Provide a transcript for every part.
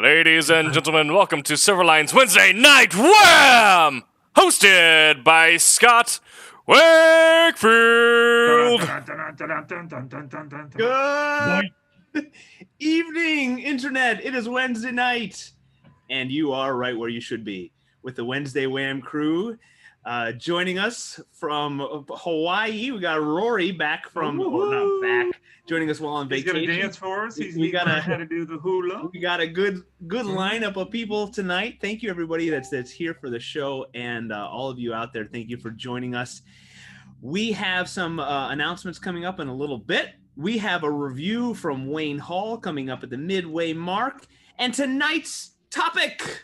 Ladies and gentlemen, welcome to Silverline's Wednesday Night WHAM! Hosted by Scott Wakefield! Good evening, Internet. It is Wednesday night, and you are right where you should be with the Wednesday WHAM crew. Joining us from Hawaii, we got Rory back from, not back, joining us while on vacation. He's gonna dance for us. He's learning how to do the hula. We got a good lineup of people tonight. Thank you, everybody that's here for the show, and all of you out there, thank you for joining us. We have some announcements coming up in a little bit. We have a review from Wayne Hall coming up at the midway mark, and tonight's topic,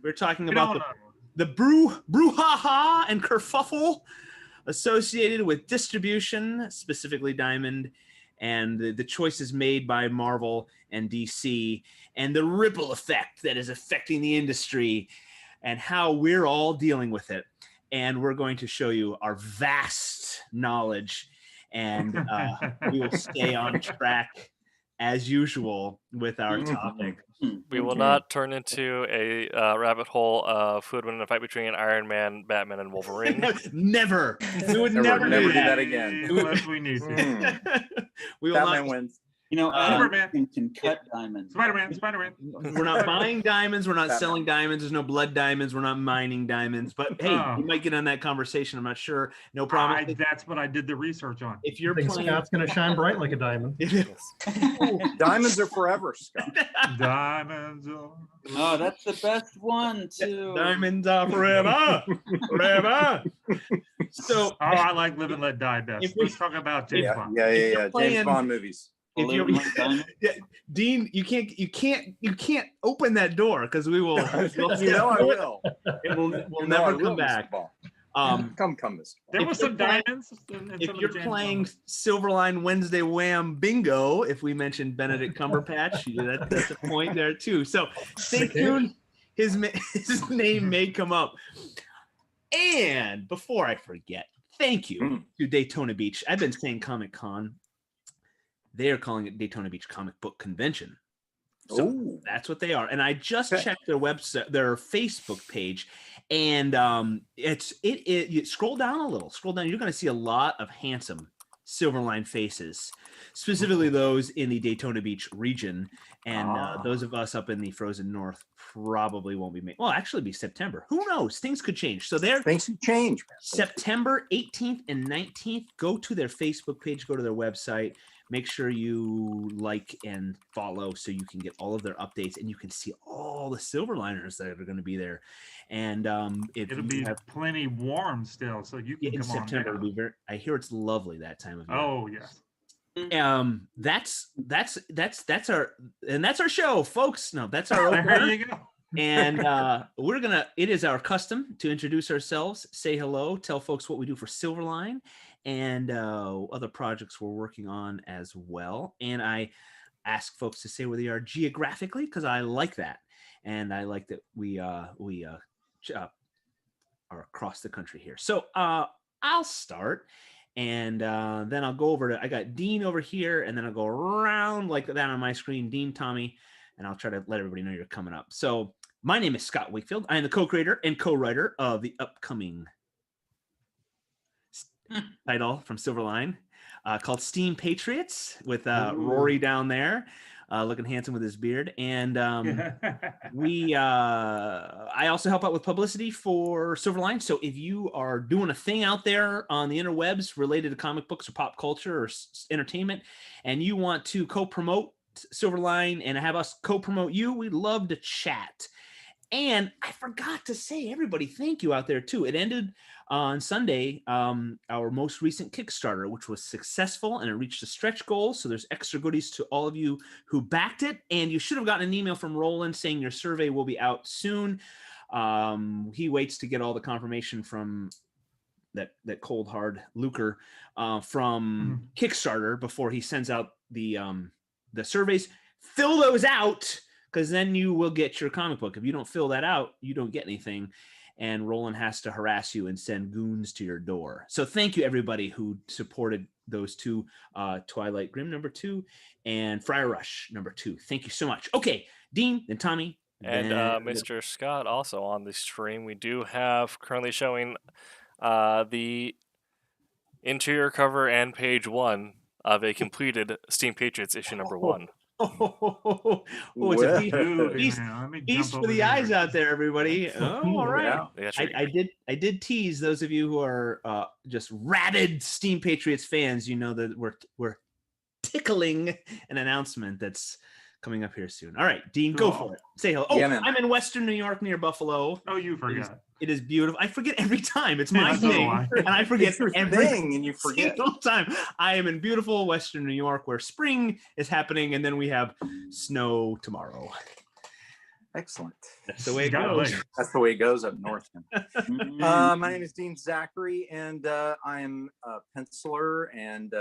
we're talking about the brouhaha and kerfuffle associated with distribution, specifically Diamond, and the choices made by Marvel and DC, and the ripple effect that is affecting the industry, and how we're all dealing with it. And we're going to show you our vast knowledge, and we will stay on track as usual with our topic. We will not turn into a rabbit hole of who would win in a fight between Iron Man, Batman, and Wolverine. Never. We would never do that again. Unless we need to. We will Batman not wins. You know, Spider-Man can cut diamonds. Spider-Man. We're not buying diamonds. We're not selling diamonds. There's no blood diamonds. We're not mining diamonds. But hey, we might get on that conversation. I'm not sure. No problem. That's what I did the research on. If you're playing, Scott's going to shine bright like a diamond. Diamonds are forever, Scott. Diamonds are... Oh, that's the best one too. Diamonds are forever, forever. So, I like Live and Let Die best. Let's talk about James Bond. Yeah. James Bond movies. If you're, Dean, you can't open that door because we will. I will. We'll never come back. Come, Mr. There were some diamonds. If you're playing Silverline Wednesday WHAM bingo, if we mentioned Benedict Cumberbatch, that's a point there too. So stay tuned. His name may come up. And before I forget, thank you to Daytona Beach. I've been saying Comic Con. They are calling it Daytona Beach Comic Book Convention. So that's what they are. And I just checked their website, their Facebook page, and you scroll down a little. Scroll down. You're going to see a lot of handsome Silverline faces, specifically those in the Daytona Beach region. And those of us up in the frozen north probably won't be made. Well, actually, be September. Who knows? Things could change. So things could change. September 18th and 19th. Go to their Facebook page. Go to their website. Make sure you like and follow so you can get all of their updates, and you can see all the Silverliners that are going to be there. And it'll be plenty warm still, so you can in come September. on down. I hear it's lovely that time of year. Oh yes. That's our show, folks. No, that's our opener. There you go. And it is our custom to introduce ourselves, say hello, tell folks what we do for Silverline, and other projects we're working on as well. And I ask folks to say where they are geographically, because I like that. And I like that we are across the country here. So I'll start, and then I'll go over to, I got Dean over here, and then I'll go around like that on my screen, Dean, Tommy, and I'll try to let everybody know you're coming up. So my name is Scott Wakefield. I am the co-creator and co-writer of the upcoming title from Silverline called Steam Patriots, with Rory down there looking handsome with his beard. And I also help out with publicity for Silverline. So if you are doing a thing out there on the interwebs related to comic books or pop culture or entertainment, and you want to co-promote Silverline and have us co-promote you, we'd love to chat. And I forgot to say, everybody, thank you out there too. It ended on Sunday, our most recent Kickstarter, which was successful, and it reached a stretch goal. So there's extra goodies to all of you who backed it. And you should have gotten an email from Roland saying your survey will be out soon. He waits to get all the confirmation from that cold hard lucre from Kickstarter before he sends out the surveys. Fill those out, because then you will get your comic book. If you don't fill that out, you don't get anything. And Roland has to harass you and send goons to your door. So thank you, everybody who supported those two, Twilight Grim #2 and Friar Rush #2. Thank you so much. Okay, Dean, then Tommy, And then Mr. Scott also on the stream. We do have currently showing the interior cover and page 1 of a completed Steam Patriots issue number 1. Oh, it's a feast, Dude, feast, man, let me feast jump for over the there. eyes out there, everybody. Oh, all right. Yeah. They got your- I did tease those of you who are just rabid Steam Patriots fans. You know that we're tickling an announcement that's coming up here soon. All right, Dean, go Cool. for it. Say hello. Oh, Yeah, man. I'm in Western New York near Buffalo. Oh, you forgot. It is beautiful. I forget every time. It's my Yeah, so do thing, I. and I forget It's your every thing, and you forget. single time. I am in beautiful Western New York, where spring is happening, and then we have snow tomorrow. Excellent. That's the way it Golly. goes. That's the way it goes up north. Mm. My name is Dean Zachary, and I am a penciler and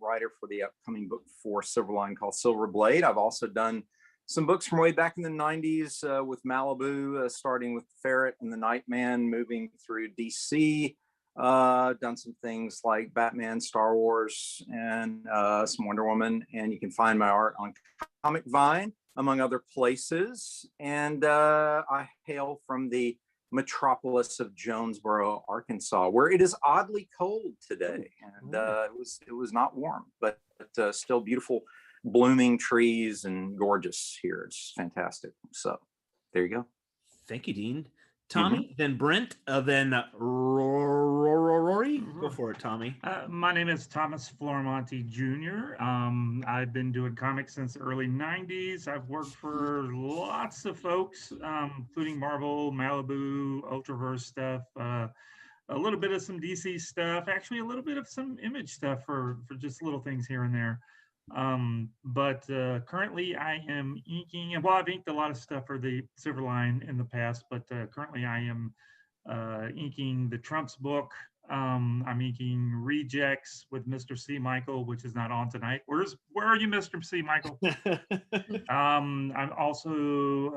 writer for the upcoming book for Silverline called Silver Blade. I've also done some books from way back in the 90s with Malibu, starting with Ferret and the Nightman, moving through DC. Done some things like Batman, Star Wars, and some Wonder Woman. And you can find my art on Comic Vine, among other places. And I hail from the metropolis of Jonesboro, Arkansas, where it is oddly cold today. And it was not warm, but still beautiful, blooming trees and gorgeous here. It's fantastic. So there you go. Thank you, Dean. Tommy, then Brent, then Rory. Go for it, Tommy. My name is Thomas Flormonti Jr. I've been doing comics since the early 90s. I've worked for lots of folks, including Marvel, Malibu, Ultraverse stuff, a little bit of some DC stuff, actually a little bit of some Image stuff for just little things here and there. But currently I am inking, and well, I've inked a lot of stuff for the Silverline in the past, but currently I am inking the Trump's book. I'm inking Rejects with Mr. C. Michael, which is not on tonight. Where are you, Mr. C. Michael? I'm also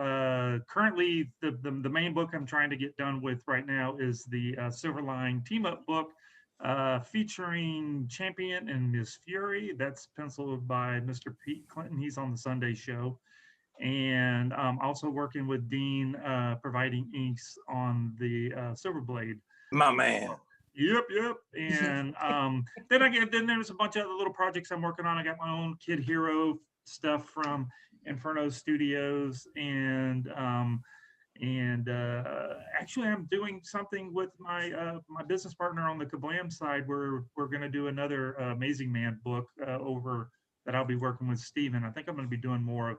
currently the main book I'm trying to get done with right now is the Silverline team up book. Featuring Champion and Miss Fury. That's penciled by Mr. Pete Clinton. He's on the Sunday show. And also working with Dean, providing inks on the Silver Blade. My man. Yep. And then there's a bunch of other little projects I'm working on. I got my own Kid Hero stuff from Inferno Studios, and actually I'm doing something with my my business partner on the Kablam side where we're going to do another Amazing Man book over that I'll be working with Steven. I think I'm going to be doing more of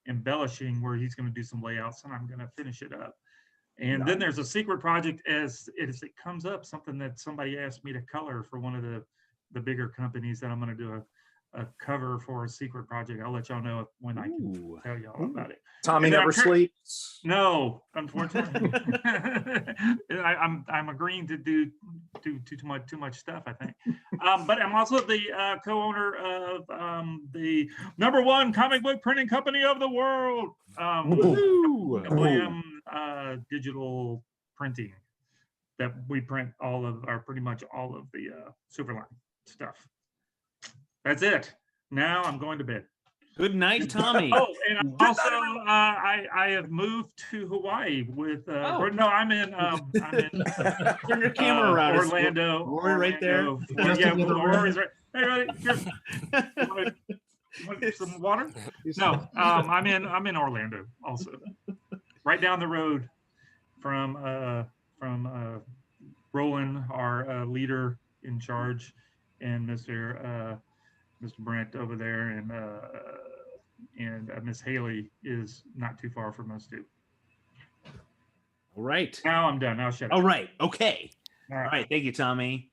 embellishing where he's going to do some layouts and I'm going to finish it up. And then there's a secret project as it comes up, something that somebody asked me to color for one of the bigger companies that I'm going to do a cover for a secret project. I'll let y'all know when I can tell y'all about it. Tommy never sleeps. No, unfortunately. I'm agreeing to do too much stuff, I think. But I'm also the co-owner of the #1 comic book printing company of the world. WHAM digital printing, that we print pretty much all of the Silverline stuff. That's it. Now I'm going to bed. Good night, Tommy. Oh, and also I have moved to Hawaii with. No, I'm in. Turn your camera around. Orlando. Rory right there. Yeah, Rory's right. Hey, ready? Here. You want some water? No, I'm in Orlando also, right down the road from Roland, our leader in charge, and Mr. Brent over there, and Miss Haley is not too far from us too. All right. Now I'm done. Now shut up. All right. Okay. All All right. Thank you, Tommy.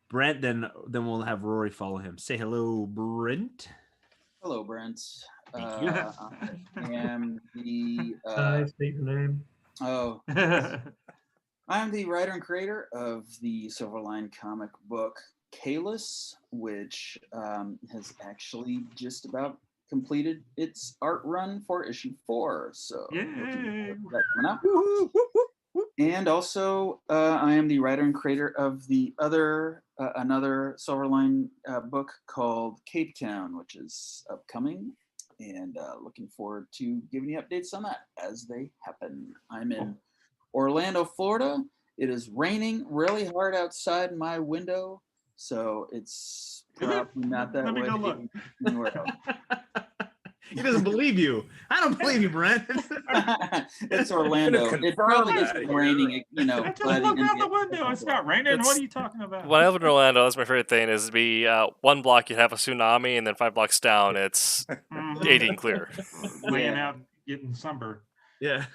Brent, then we'll have Rory follow him. Say hello, Brent. Hello, Brent. Thank you. I am the. State your name. Oh. I'm the writer and creator of the Silverline comic book Kalis, which has actually just about completed its art run for issue 4. So that coming up. And also, I am the writer and creator of the another Silverline book called Cape Town, which is upcoming. and looking forward to giving you updates on that as they happen. I'm in Orlando, Florida. It is raining really hard outside my window, so it's probably not that Let me way go look. anywhere else. He doesn't believe you. I don't believe you, Brent. It's Orlando. It probably is that. raining, you know. I just by the looked end out of the window. It's not raining. It's- What are you talking about? When I live in Orlando, that's my favorite thing. Is to be one block you have a tsunami, and then 5 blocks down it's Mhm. 80 clear. Laying Yeah. out, getting sunburned. Yeah.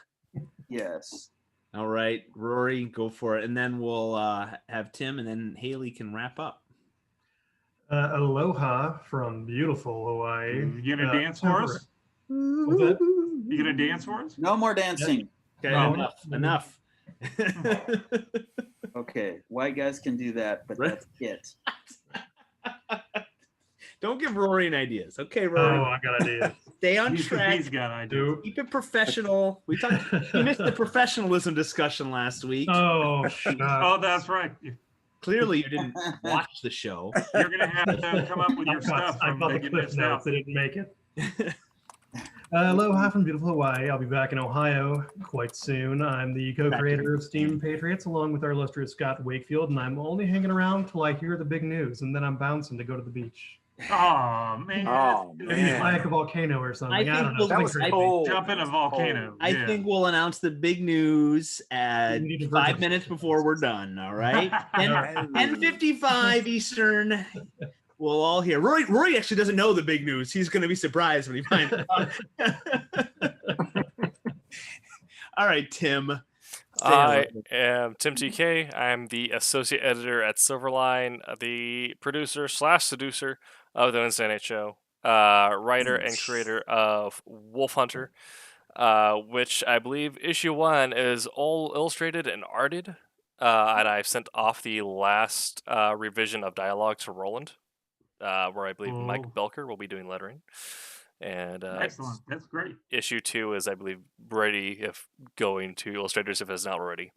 Yes. All right, Rory, go for it, and then we'll have Tim, and then Haley can wrap up. Aloha from beautiful Hawaii. You gonna dance for us? What's that? You gonna dance for us? No more dancing. Okay, No. enough. Okay, white guys can do that, but Right. that's it. Don't give Rory any ideas. Okay, Oh, Rory, I got ideas. stay on He's track. got ideas. Do- Keep it professional. We missed the professionalism discussion last week. Oh, shucks. Oh, that's right. Clearly, you didn't watch the show. You're gonna have to come up with your stuff I from caught the Big cliff Missed notes. Out. I didn't make it. Aloha from beautiful Hawaii. I'll be back in Ohio quite soon. I'm the co-creator of Steam Patriots along with our illustrious Scott Wakefield, and I'm only hanging around till I hear the big news, and then I'm bouncing to go to the beach. Oh man. Oh, Maybe man. like a volcano or something. I, think don't know. we'll- That was something crazy. cold. Jump in a volcano. I Yeah. think we'll announce the big news at We need to 5 verify. minutes before we're done. All right, Yeah. 10:55 Eastern. We'll all hear. Rory actually doesn't know the big news. He's going to be surprised when he finds out. All right, Tim. I am Tim TK. I'm the associate editor at Silverline, the producer / seducer of the Wednesday Night Show, writer and creator of Wolf Hunter, which I believe issue 1 is all illustrated and arted, and I've sent off the last revision of dialogue to Roland, where I believe Mike Oh. Belker will be doing lettering. And Excellent. That's great. issue 2 is, I believe, ready if going to illustrators if it's not already.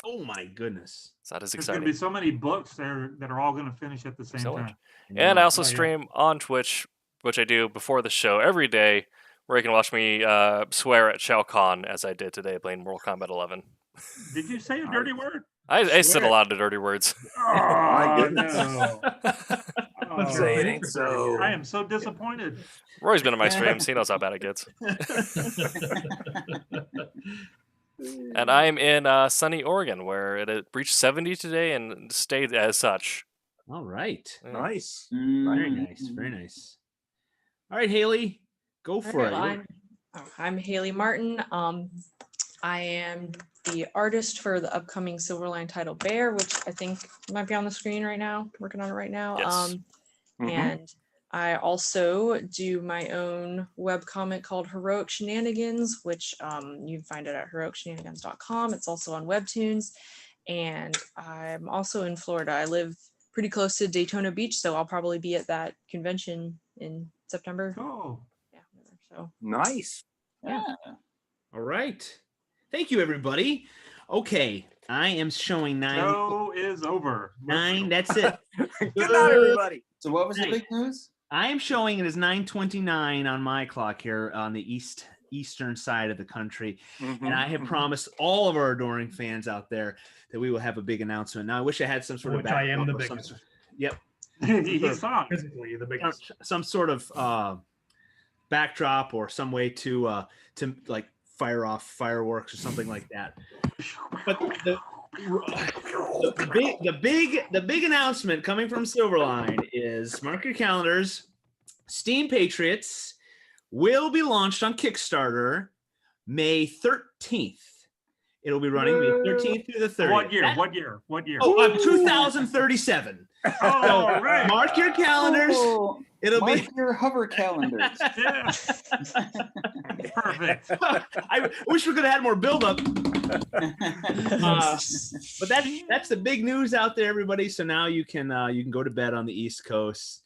Oh my goodness. So that is There's going exciting. to be so many books that are all going to finish at the same So much. time. And I also Oh, yeah. stream on Twitch, which I do before the show every day, where you can watch me swear at Shao Kahn as I did today playing Mortal Kombat 11. Did you say a dirty word? I said a Swear. lot of dirty words. Oh, goodness. no. That's Oh, Say it your ain't so. I am so disappointed. Roy's been in my streams. He knows how bad it gets. And I'm in sunny Oregon, where it had reached 70 today and stayed as such. All right. Yeah. Nice. Very nice. Very nice. All right, Haley, go for Alright, it. well, I'm Haley Martin. I am the artist for the upcoming Silverline title Bear, which I think might be on the screen right now. Working on it right now. Yes. Mhm. And I also do my own webcomic called Heroic Shenanigans, which you can find it at heroicshenanigans.com. It's also on Webtoons. And I'm also in Florida. I live pretty close to Daytona Beach, so I'll probably be at that convention in September. Oh, Yeah, whatever. So Nice. Yeah. All right. Thank you, everybody. Okay, I am showing show is over. nine. That's it. Good night, everybody. So what was the Nice. big news? I am showing it as 9:29 on my clock here on the eastern side of the country, and I have promised all of our adoring fans out there that we will have a big announcement. Now, I wish I had some sort of Which I am the backdrop or some biggest. sort- Yep, He's on. Physically, the biggest. some sort of backdrop or some way to like fire off fireworks or something like that. But the big announcement coming from Silverline is, mark your calendars, Steam Patriots will be launched on Kickstarter May 13th. It'll be running May 13th through the 30th. What year? That- What year? What year? Oh, 2037. All right. Mark your calendars. Oh, It'll mark be. your hover calendars. Yeah. Perfect. I wish we could have had more buildup. But that's the big news out there, everybody. So now you can go to bed on the East Coast.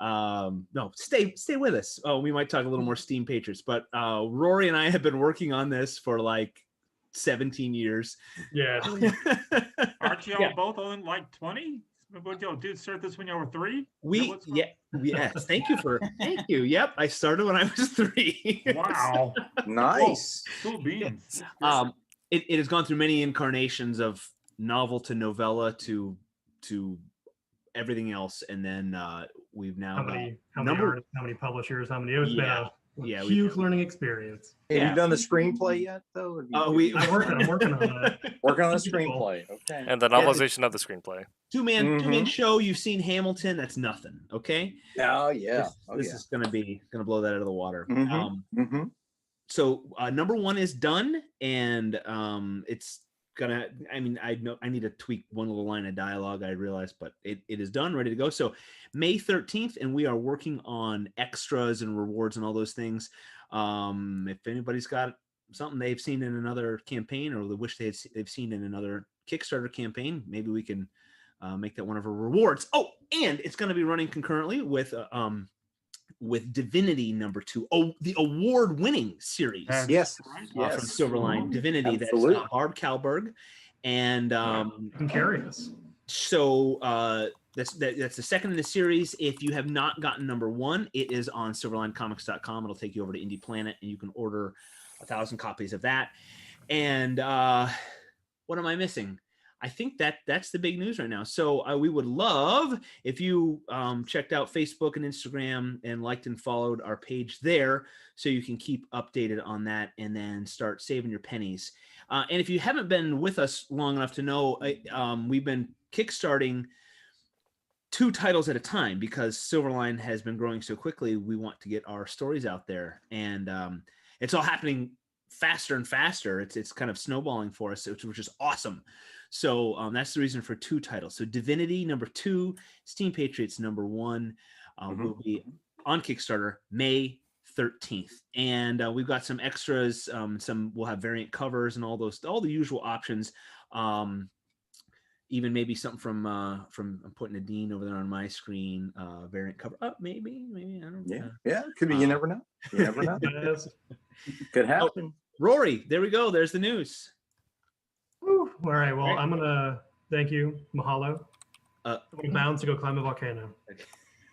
No, stay with us. Oh, we might talk a little more Steam Patriots, but Rory and I have been working on this for like 17 years. Yeah. Aren't y'all Yeah. both on like 20? What y'all did start this when y'all were 3? Yes. Thank you. Yep, I started when I was 3. Wow. Nice. Cool beans. It has gone through many incarnations of novel to novella to everything else, and then we've now How many artists, how many publishers, how many? It's been a huge learning experience. Have you done the screenplay yet, though? I'm working on it. Working on the screenplay. Okay. And the novelization of the screenplay. Two-man show. You've seen Hamilton. That's nothing. Okay. Oh yeah. This is gonna blow that out of the water. Mm-hmm. So number 1 is done, and it's gonna. I mean, I need to tweak one little line of dialogue, I realized, but it is done, ready to go. So May 13th, and we are working on extras and rewards and all those things. If anybody's got something they've seen in another campaign, or they wish they've seen in another Kickstarter campaign, maybe we can make that one of our rewards. Oh, and it's going to be running concurrently with Divinity number 2. Oh, the award-winning series. Yes. From Silverline. Divinity. Absolutely. That's Barb Kalberg. And I'm curious. So that's the second in the series. If you have not gotten number 1, it is on silverlinecomics.com. It'll take you over to Indie Planet, and you can order 1,000 copies of that. And what am I missing? I think that's the big news right now. So we would love if you checked out Facebook and Instagram and liked and followed our page there, so you can keep updated on that and then start saving your pennies. And if you haven't been with us long enough to know, we've been kickstarting 2 titles at a time because Silverline has been growing so quickly. We want to get our stories out there, and it's all happening faster and faster. It's kind of snowballing for us, which is awesome. So that's the reason for 2 titles. So Divinity number 2, Steam Patriots number 1 will be on Kickstarter May 13th, and we've got some extras. We'll have variant covers and all the usual options. Even maybe something from I'm putting a Dean over there on my screen. Variant cover. Maybe I don't know. Yeah. Could be. You never know. You never know. Could happen. Rory, there we go. There's the news. Woo. All right. Well, I'm gonna thank you, mahalo. I'm bound to go climb a volcano.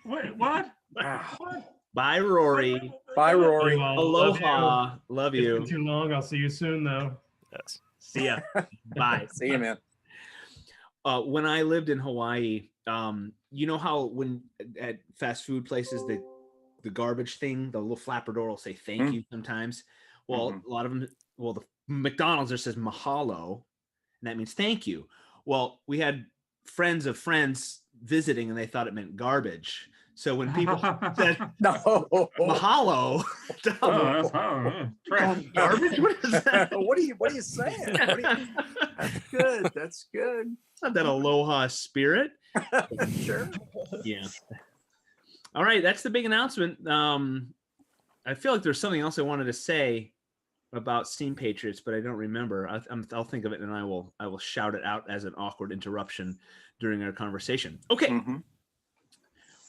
Wait, what? Bye, Rory. Bye, Rory. Aloha. Love you. It's been too long. I'll see you soon, though. Yes. See ya. Bye. See you, man. When I lived in Hawaii, you know how when at fast food places the garbage thing, the little flapper door will say thank you sometimes. Well, a lot of them. Well, the McDonald's there says mahalo, and that means thank you. Well, we had friends of friends visiting, and they thought it meant garbage. So when people said mahalo, garbage. What is that? What are you saying? That's good. That's good. Not that aloha spirit. Sure. Yeah. All right, that's the big announcement. I feel like there's something else I wanted to say about Steam Patriots, but I don't remember. I'll think of it, and I will shout it out as an awkward interruption during our conversation. Okay.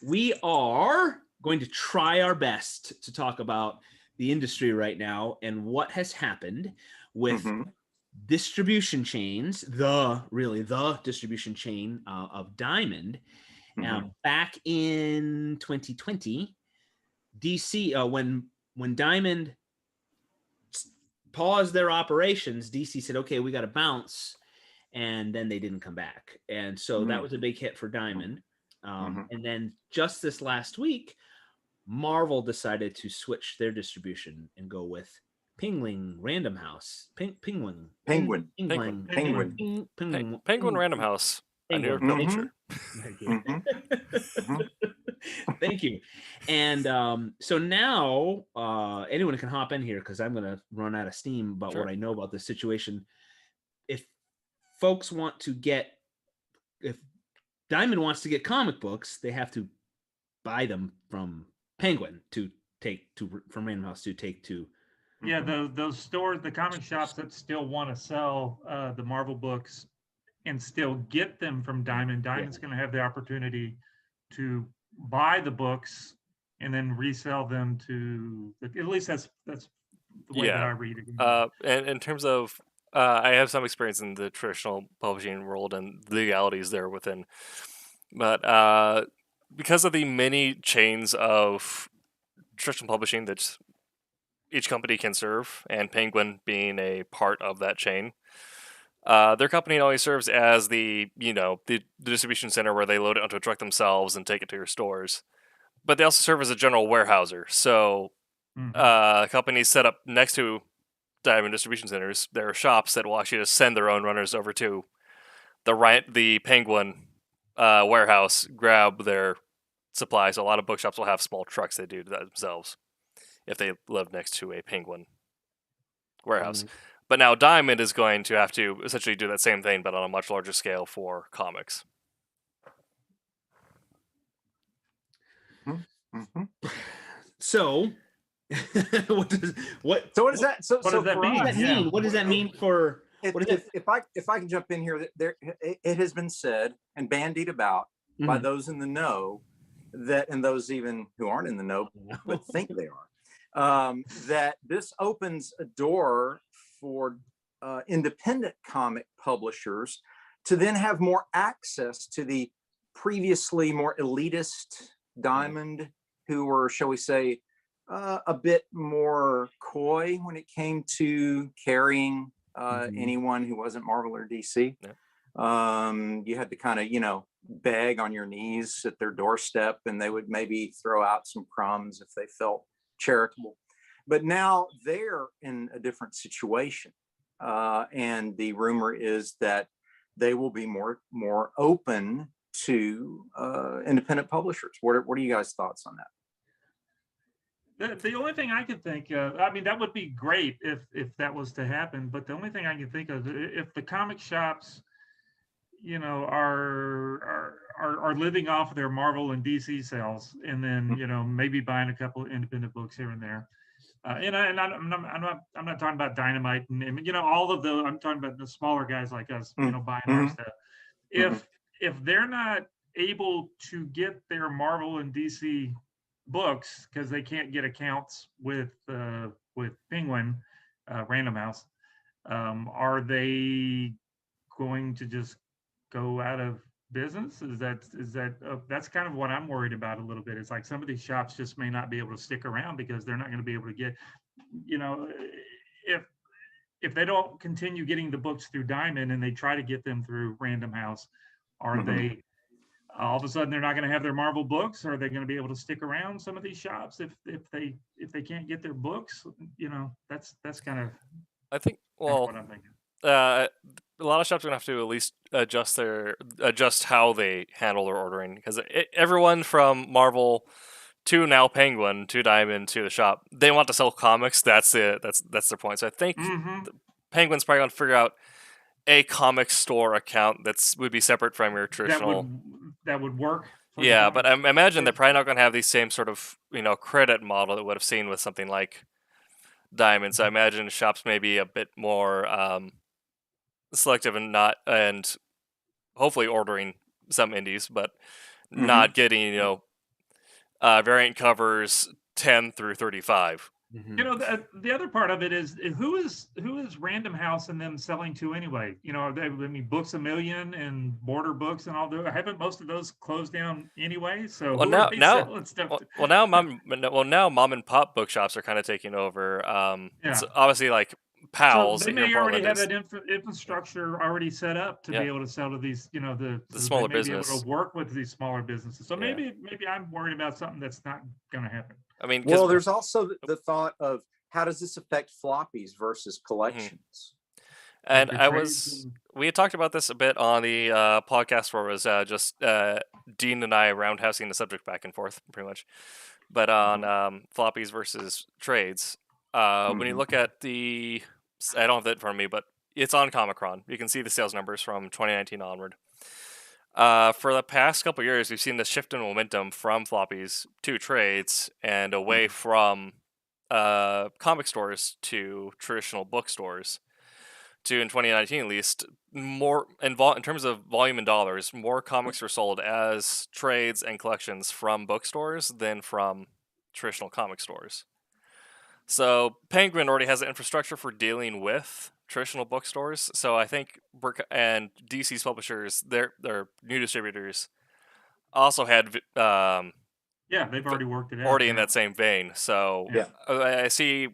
We are going to try our best to talk about the industry right now and what has happened with distribution chains, the distribution chain of Diamond. Back in 2020, DC, when Diamond paused their operations, DC said, okay, we got to bounce. And then they didn't come back. And so that was a big hit for Diamond. And then just this last week, Marvel decided to switch their distribution and go with Penguin Random House. Penguin Random House. A New York publisher. Thank you. And so now anyone can hop in here because I'm going to run out of steam about what I know about this situation. If folks want to if Diamond wants to get comic books, they have to buy them from Penguin from Random House to take to. Yeah, those stores, the comic shops that still want to sell the Marvel books and still get them from Diamond. Diamond's going to have the opportunity to buy the books and then resell them to. At least that's the way that I read it. And in terms of, I have some experience in the traditional publishing world and the legalities there within. But because of the many chains of traditional publishing that each company can serve, and Penguin being a part of that chain, their company only serves as the distribution center where they load it onto a truck themselves and take it to your stores. But they also serve as a general warehouser. So companies set up next to diamond distribution centers, there are shops that will actually just send their own runners over to the Penguin warehouse, grab their supplies. So a lot of bookshops will have small trucks they do that themselves if they live next to a Penguin warehouse. But now Diamond is going to have to essentially do that same thing, but on a much larger scale for comics. So, what does that? So what does that mean? What does that mean? What does that mean for? If I can jump in here, it has been said and bandied about by those in the know and those even who aren't in the know but think they are, that this opens a door for independent comic publishers to then have more access to the previously more elitist Diamond, who were, shall we say, a bit more coy when it came to carrying anyone who wasn't Marvel or DC. You had to kind of, beg on your knees at their doorstep, and they would maybe throw out some crumbs if they felt charitable. But now they're in a different situation. And the rumor is that they will be more open to independent publishers. What are you guys' thoughts on that? The only thing I could think of, I mean, that would be great if that was to happen. But the only thing I can think of, if the comic shops, are living off their Marvel and DC sales, and then maybe buying a couple of independent books here and there. I'm not talking about Dynamite and all of those. I'm talking about the smaller guys like us, buying our stuff. If they're not able to get their Marvel and DC books because they can't get accounts with Penguin, Random House, are they going to just go out of business? Is that that's kind of what I'm worried about a little bit. It's like some of these shops just may not be able to stick around because they're not going to be able to get, if they don't continue getting the books through Diamond and they try to get them through Random House, are they all of a sudden they're not going to have their Marvel books? Are they going to be able to stick around some of these shops if they can't get their books? That's kind of, I think, well, what I'm thinking. A lot of shops are going to have to at least adjust how they handle their ordering, because everyone from Marvel to now Penguin to Diamond to the shop, they want to sell comics. That's their point. So I think Penguin's probably going to figure out a comic store account would be separate from your traditional. That would work. Yeah, but I imagine they're probably not going to have the same sort of credit model that would have seen with something like Diamond. So I imagine shops may be a bit more selective and hopefully ordering some indies, but not getting variant covers 10 through 35. The other part of it is who is Random House and them selling to anyway? Books A Million and Border Books and all those. Haven't most of those closed down anyway? So now mom and pop bookshops are kind of taking over. So obviously, like Pals. So they may already have that infrastructure already set up to be able to sell to these, the smaller business. Be able to work with these smaller businesses. So maybe I'm worried about something that's not going to happen. I mean, there's also the thought of how does this affect floppies versus collections? And we had talked about this a bit on the podcast where it was just Dean and I roundhousing the subject back and forth, pretty much. But on floppies versus trades, when you look at I don't have that in front of me, but it's on Comic-Con. You can see the sales numbers from 2019 onward. For the past couple of years, we've seen the shift in momentum from floppies to trades and away from comic stores to traditional bookstores. In 2019 at least, more in terms of volume in dollars, more comics were sold as trades and collections from bookstores than from traditional comic stores. So Penguin already has the infrastructure for dealing with traditional bookstores. So I think and DC's publishers, their new distributors, also had Yeah, they've already worked it out. already in yeah. that same vein. So Yeah. I see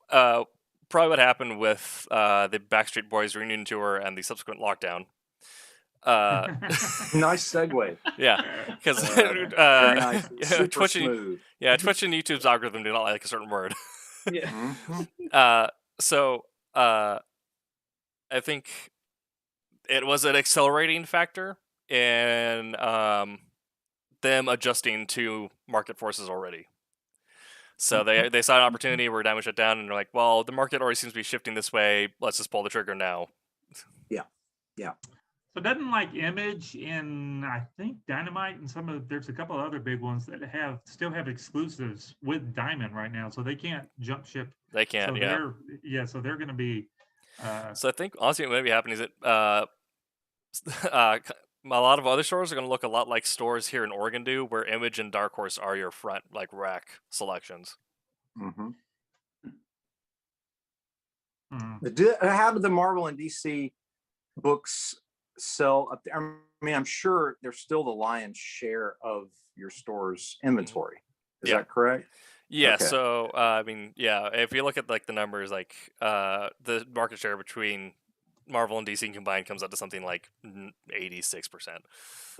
probably what happened with the Backstreet Boys reunion tour and the subsequent lockdown. Nice segue. Yeah, because Very nice. Super Twitch, smooth. Twitch and YouTube's algorithm do not like a certain word. Yeah. Mhm. So I think it was an accelerating factor in them adjusting to market forces already. So they saw an opportunity where Diamond shut down, and they're like, "Well, the market already seems to be shifting this way. Let's just pull the trigger now." So doesn't like Image in I think Dynamite and there's a couple of other big ones that still have exclusives with Diamond right now, so they can't jump ship. They can't. So so they're going to be. So I think honestly, what may be happening is that a lot of other stores are going to look a lot like stores here in Oregon do, where Image and Dark Horse are your front like rack selections. Mhm. hmm. How do the Marvel and DC books sell up there? I mean, I'm sure they're still the lion's share of your store's inventory. Is Yeah. that correct? Yeah. Okay. So I mean, yeah, if you look at like the numbers, like the market share between Marvel and DC combined comes out to something like 86%.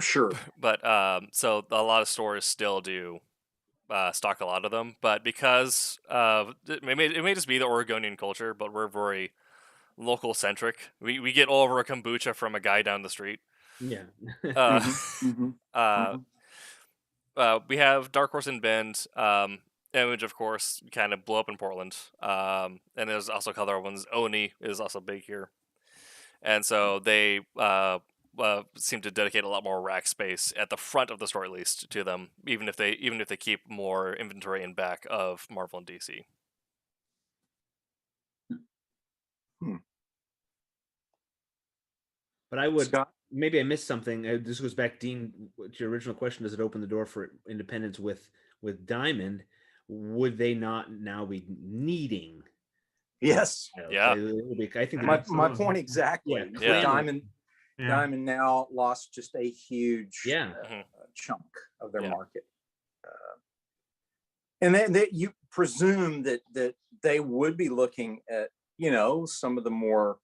Sure. But so a lot of stores still do stock a lot of them, but because it may just be the Oregonian culture, but we're very local centric. We get over a kombucha from a guy down the street. Yeah. Uh, Mhm. we have Dark Horse and Bend. Image, of course, kind of blew up in Portland. And there's also a couple other ones. Oni is also big here, and so they seem to dedicate a lot more rack space at the front of the store, at least, to them, even if they keep more inventory in back of Marvel and DC. But I would Scott? maybe I missed something. This goes back, Dean, to your original question. Does it open the door for independence with Diamond? Would they not now be needing? Yes. Yeah. I think My Absolutely. point exactly. Yeah, With Yeah. Diamond Yeah. Diamond now lost just a huge Mhm. chunk of their Yeah. market. And then you presume that they would be looking at, some of the more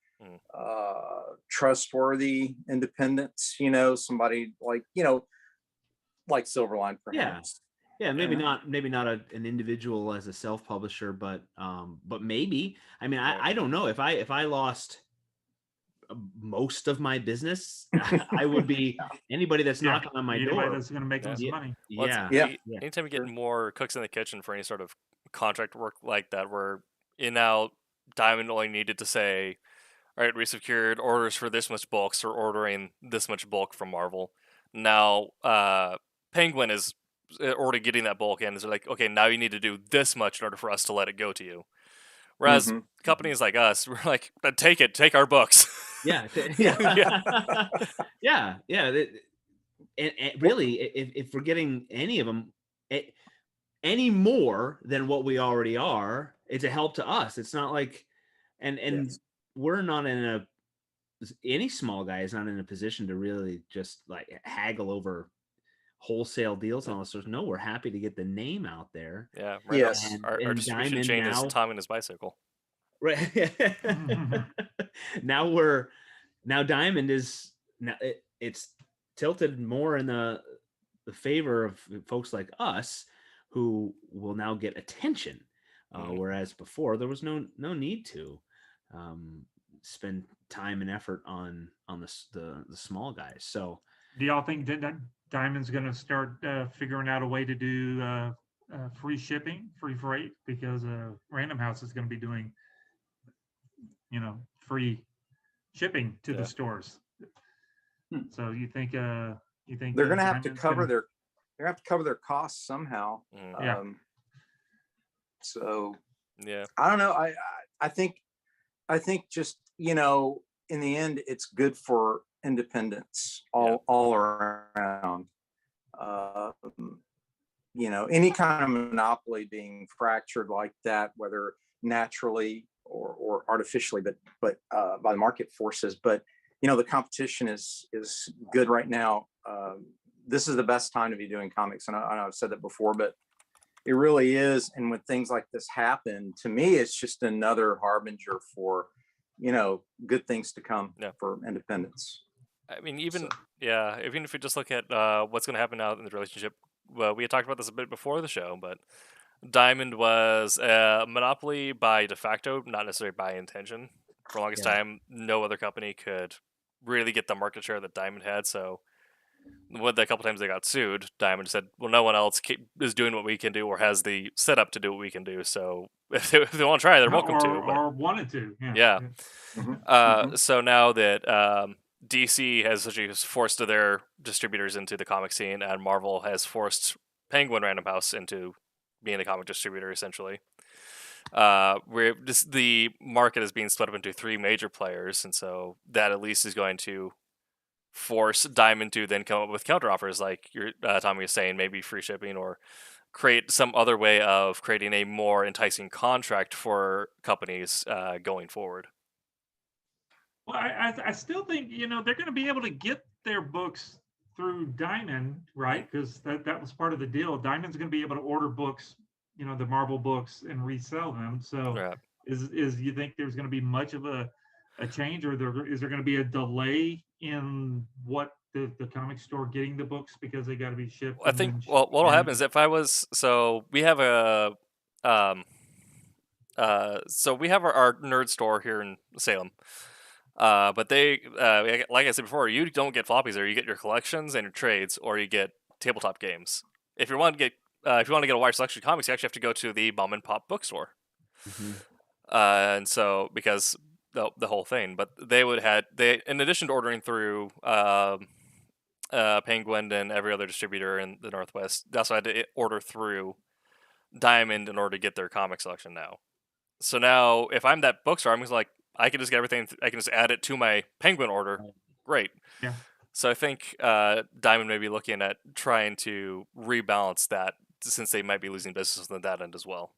trustworthy independents, somebody like, like Silverline, perhaps. Yeah, maybe not an individual as a self-publisher, but maybe. I mean, I don't know if I lost most of my business, I would be anybody that's Yeah. knocking on my Anybody door. that's going to make them some money. Well, Yeah. Anytime you get Sure. more cooks in the kitchen for any sort of contract work like that, where now Diamond only needed to say, all right, we secured orders for this much bulk, so we're ordering this much bulk from Marvel. Now, Penguin is already getting that bulk in. Is like, okay, now you need to do this much in order for us to let it go to you. Whereas Mhm. companies like us, we're like, take our books. Yeah. Yeah. Yeah. And really, if we're getting any of them any more than what we already are, it's a help to us. It's not like, and Yes. we're not in any small guy is not in a position to really just like haggle over wholesale deals and all this. No, we're happy to get the name out there. Yeah, right. Yes. Our And distribution Diamond chain now, is Tom and his bicycle. right? now Diamond is now it's tilted more in the favor of folks like us who will now get attention, whereas before there was no need to spend time and effort on the small guys. So Do y'all think that Diamond's going to start figuring out a way to do free shipping, free freight? Because Random House is going to be doing, free shipping to the stores. So you think they're going to have to cover their costs somehow. Yeah. So yeah, I don't know. I think just, in the end, it's good for independence all around. Any kind of monopoly being fractured like that, whether naturally or artificially, but by the market forces. But the competition is good right now. this is the best time to be doing comics. And I know I've said that before, but it really is. And when things like this happen, to me, it's just another harbinger for, good things to come for independence. I mean, even if you just look at what's going to happen now in the relationship. Well, we had talked about this a bit before the show, but Diamond was a monopoly by de facto, not necessarily by intention. For the longest time, no other company could really get the market share that Diamond had. So, a couple times they got sued, Diamond said, "Well, no one else is doing what we can do or has the setup to do what we can do. So, if they want to try, they're welcome to." Or wanted to. Yeah. Mm-hmm. So now that DC has essentially forced their distributors into the comic scene, and Marvel has forced Penguin Random House into being a comic distributor, essentially. The market is being split up into three major players, and so that at least is going to force Diamond to then come up with counteroffers, like Tommy was saying, maybe free shipping or create some other way of creating a more enticing contract for companies going forward. Well, I still think they're going to be able to get their books through Diamond, right? Because that was part of the deal. Diamond's going to be able to order books, the Marvel books, and resell them. So, is you think there's going to be much of a change, or is there going to be a delay in what the comic store getting the books because they got to be shipped? I think what will happen is we have a so we have our nerd store here in Salem. But they, like I said before, you don't get floppies there. You get your collections and your trades, or you get tabletop games. If you want to get a wide selection of comics, you actually have to go to the mom and pop bookstore. Mm-hmm. And so because the whole thing, but they in addition to ordering through Penguin and every other distributor in the Northwest, they also had to order through Diamond in order to get their comic selection now. So now, if I'm that bookstore, I'm just like, I can just get everything. I can just add it to my Penguin order. Great. Yeah. So I think Diamond may be looking at trying to rebalance that, since they might be losing business on that end as well.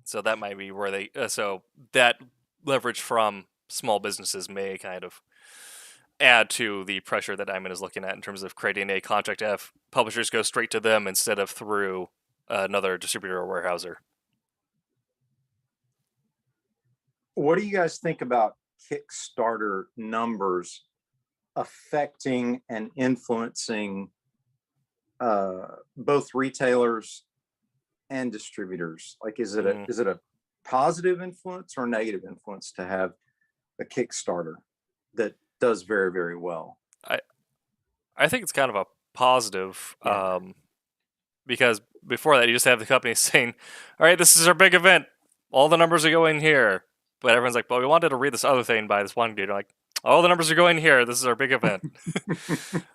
So that might be where they. So that leverage from small businesses may kind of add to the pressure that Diamond is looking at in terms of creating a contract to have publishers go straight to them instead of through another distributor or warehouser. What do you guys think about Kickstarter numbers affecting and influencing both retailers and distributors? Like, is it a positive influence or negative influence to have a Kickstarter that does very, very well? I think it's kind of a positive, because before that, you just have the company saying, "All right, this is our big event. All the numbers are going here." But everyone's like, "Well, we wanted to read this other thing by this one dude." Like, all the numbers are going here. This is our big event.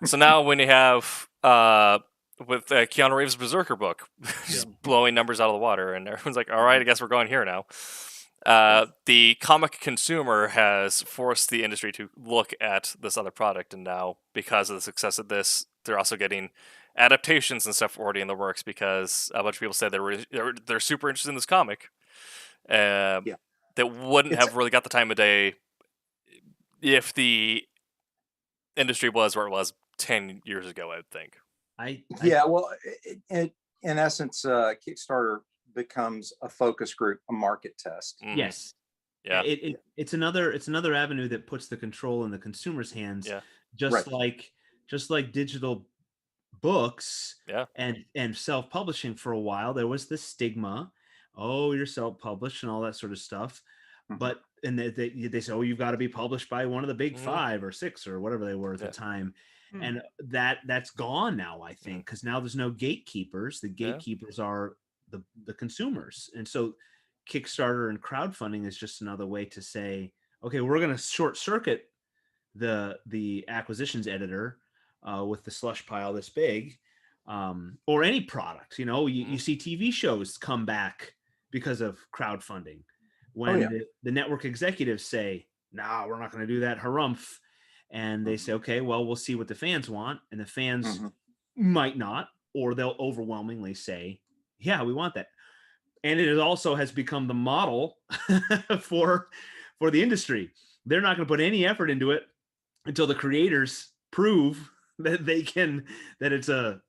So now when you have, with Keanu Reeves' Berserker book, just blowing numbers out of the water, and everyone's like, "All right, I guess we're going here now." The comic consumer has forced the industry to look at this other product, and now, because of the success of this, they're also getting adaptations and stuff already in the works, because a bunch of people said they're super interested in this comic. That wouldn't have really got the time of day if the industry was where it was 10 years ago, I would think. Well, in essence, Kickstarter becomes a focus group, a market test. Mm-hmm. Yes. Yeah. It's another avenue that puts the control in the consumer's hands. Yeah. Just like digital books Yeah. and self-publishing. For a while, there was this stigma, oh, you're self-published and all that sort of stuff. Mm-hmm. But and they say, oh, you've got to be published by one of the big 5 or 6 or whatever they were at the time. Mm-hmm. And that's gone now, I think, because now there's no gatekeepers. The gatekeepers are the consumers. And so Kickstarter and crowdfunding is just another way to say, okay, we're going to short circuit the acquisitions editor with the slush pile this big, or any product. You see TV shows come back because of crowdfunding when the network executives say, "Nah, we're not going to do that, harumph." And they say, okay, well, we'll see what the fans want. And the fans might not, or they'll overwhelmingly say, yeah, we want that. And it also has become the model for the industry. They're not going to put any effort into it until the creators prove that it's a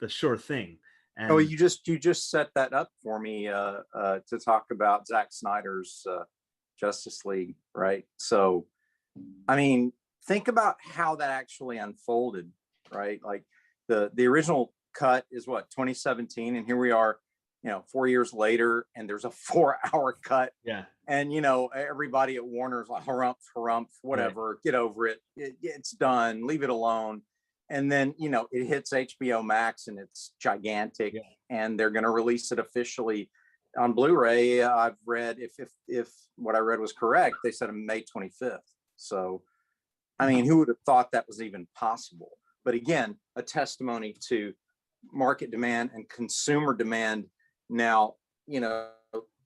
sure thing. And Oh, you just set that up for me to talk about Zack Snyder's Justice League, right? So, I mean, think about how that actually unfolded, right? Like the original cut is what, 2017, and here we are, 4 years later, and there's a 4-hour cut. Yeah. And everybody at Warner's like, harumph, whatever, right. Get over it. It's done. Leave it alone. And then it hits HBO Max and it's gigantic, and they're going to release it officially on Blu-ray. I've read, if what I read was correct, they said on May 25th. So, I mean, who would have thought that was even possible? But again, a testimony to market demand and consumer demand. Now,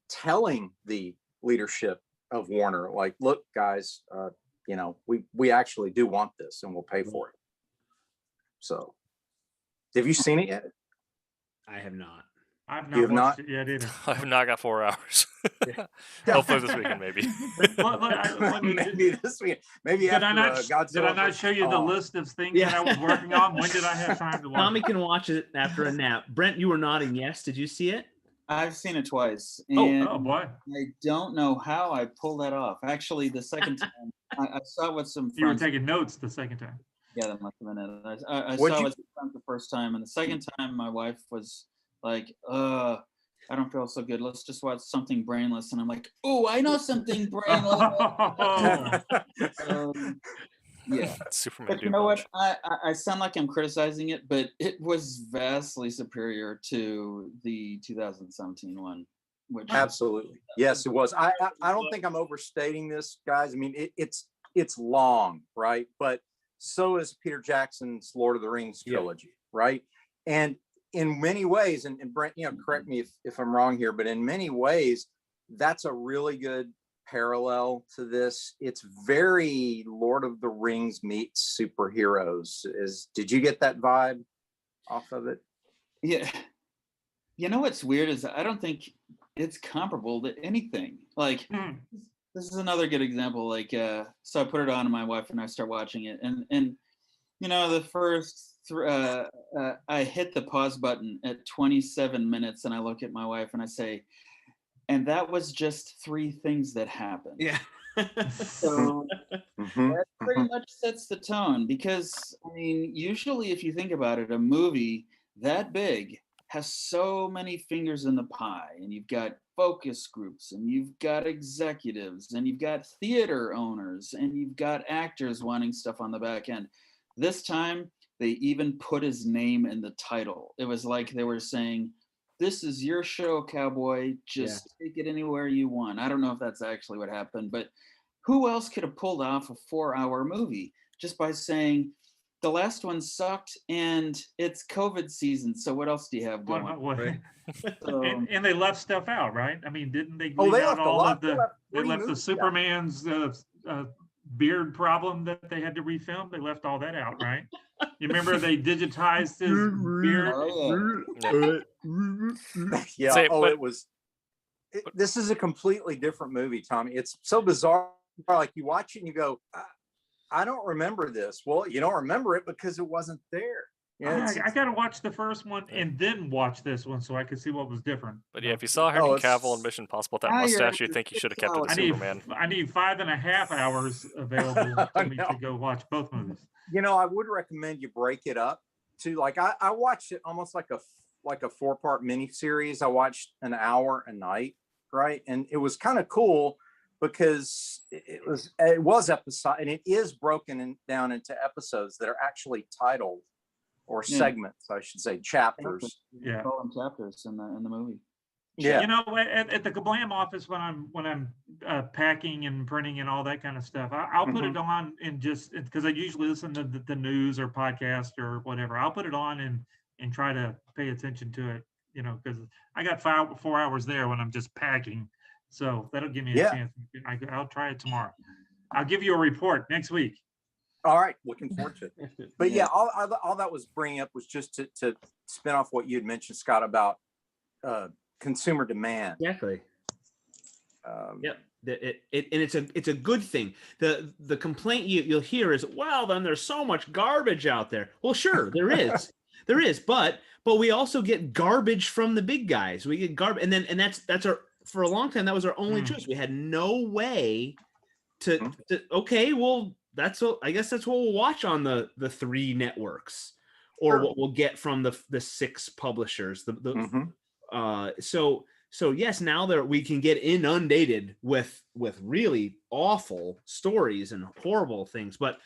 telling the leadership of Warner, like, look, guys, we actually do want this and we'll pay for it. So, have you seen it yet? I have not. I've You have not watched not? it yet either. I have not got 4 hours. Hopefully this weekend, maybe. Maybe this week. Maybe Did after Godzilla. Did I not show you the list of things that I was working on? When did I have time to watch Tommy it? can watch it after a nap. Brent, you were nodding yes. Did you see it? I've seen it twice. And Oh boy. I don't know how I pulled that off. Actually, the second time I saw it with some friends. You were taking notes the second time. Yeah, that must have been it. I saw it with friends the first time, and the second time my wife was like, I don't feel so good. Let's just watch something brainless. And I'm like, oh, I know something brainless. Yeah. Superman. But you know what? I sound like I'm criticizing it, but it was vastly superior to the 2017 one. Which Absolutely. Yes, it was. I don't think I'm overstating this, guys. I mean, it's long, right? But so is Peter Jackson's Lord of the Rings trilogy, right? And in many ways, and Brent, correct me if I'm wrong here, but in many ways, that's a really good parallel to this. It's very Lord of the Rings meets superheroes. Did you get that vibe off of it? Yeah. What's weird is I don't think it's comparable to anything. Like, this is another good example. Like, so I put it on, and my wife and I start watching it, and the first I hit the pause button at 27 minutes, and I look at my wife and I say, and that was just 3 things that happened. Yeah. So that pretty much sets the tone, because I mean, usually if you think about it, a movie that big has so many fingers in the pie, and you've got focus groups, and you've got executives, and you've got theater owners, and you've got actors wanting stuff on the back end. This time, they even put his name in the title. It was like they were saying, this is your show, cowboy. Just take it anywhere you want. I don't know if that's actually what happened, but who else could have pulled off a 4-hour movie just by saying, the last one sucked and it's COVID season, so what else do you have going? Right. So, and they left stuff out, right? I mean, didn't they leave out all of they left the Superman's beard problem that they had to refilm? They left all that out, right? You remember they digitized his beard? This is a completely different movie, Tommy. It's so bizarre. Like, you watch it and you go, I don't remember this. Well, you don't remember it because it wasn't there. I got to watch the first one and then watch this one so I could see what was different. But yeah, if you saw Henry Cavill in Mission Impossible with that mustache, you'd think you should have kept it as Superman. I need 5.5 hours available for me to go watch both movies. I would recommend you break it up to, like, I watched it almost like a 4-part miniseries. I watched an hour a night, right? And it was kind of cool because it was episode, and it is broken down into episodes that are actually titled, or segments, I should say, chapters. Yeah, call them chapters in the movie. Yeah, at the Kablam office when I'm packing and printing and all that kind of stuff, I'll put it on and just, because I usually listen to the news or podcast or whatever. I'll put it on and try to pay attention to it, because I got 4 hours there when I'm just packing. So that'll give me a chance. I'll try it tomorrow. I'll give you a report next week. All right, looking forward to it. But yeah, all that was bringing up was just to spin off what you had mentioned, Scott, about consumer demand. Exactly. and it's a good thing. The complaint you'll hear is, well, then there's so much garbage out there. Well, sure, there is. But we also get garbage from the big guys. We get garbage, and that's our, for a long time that was our only choice. We had no way to okay, well, I guess that's what we'll watch on the 3 networks, or what we'll get from the 6 publishers. So yes, now that we can get inundated with really awful stories and horrible things, but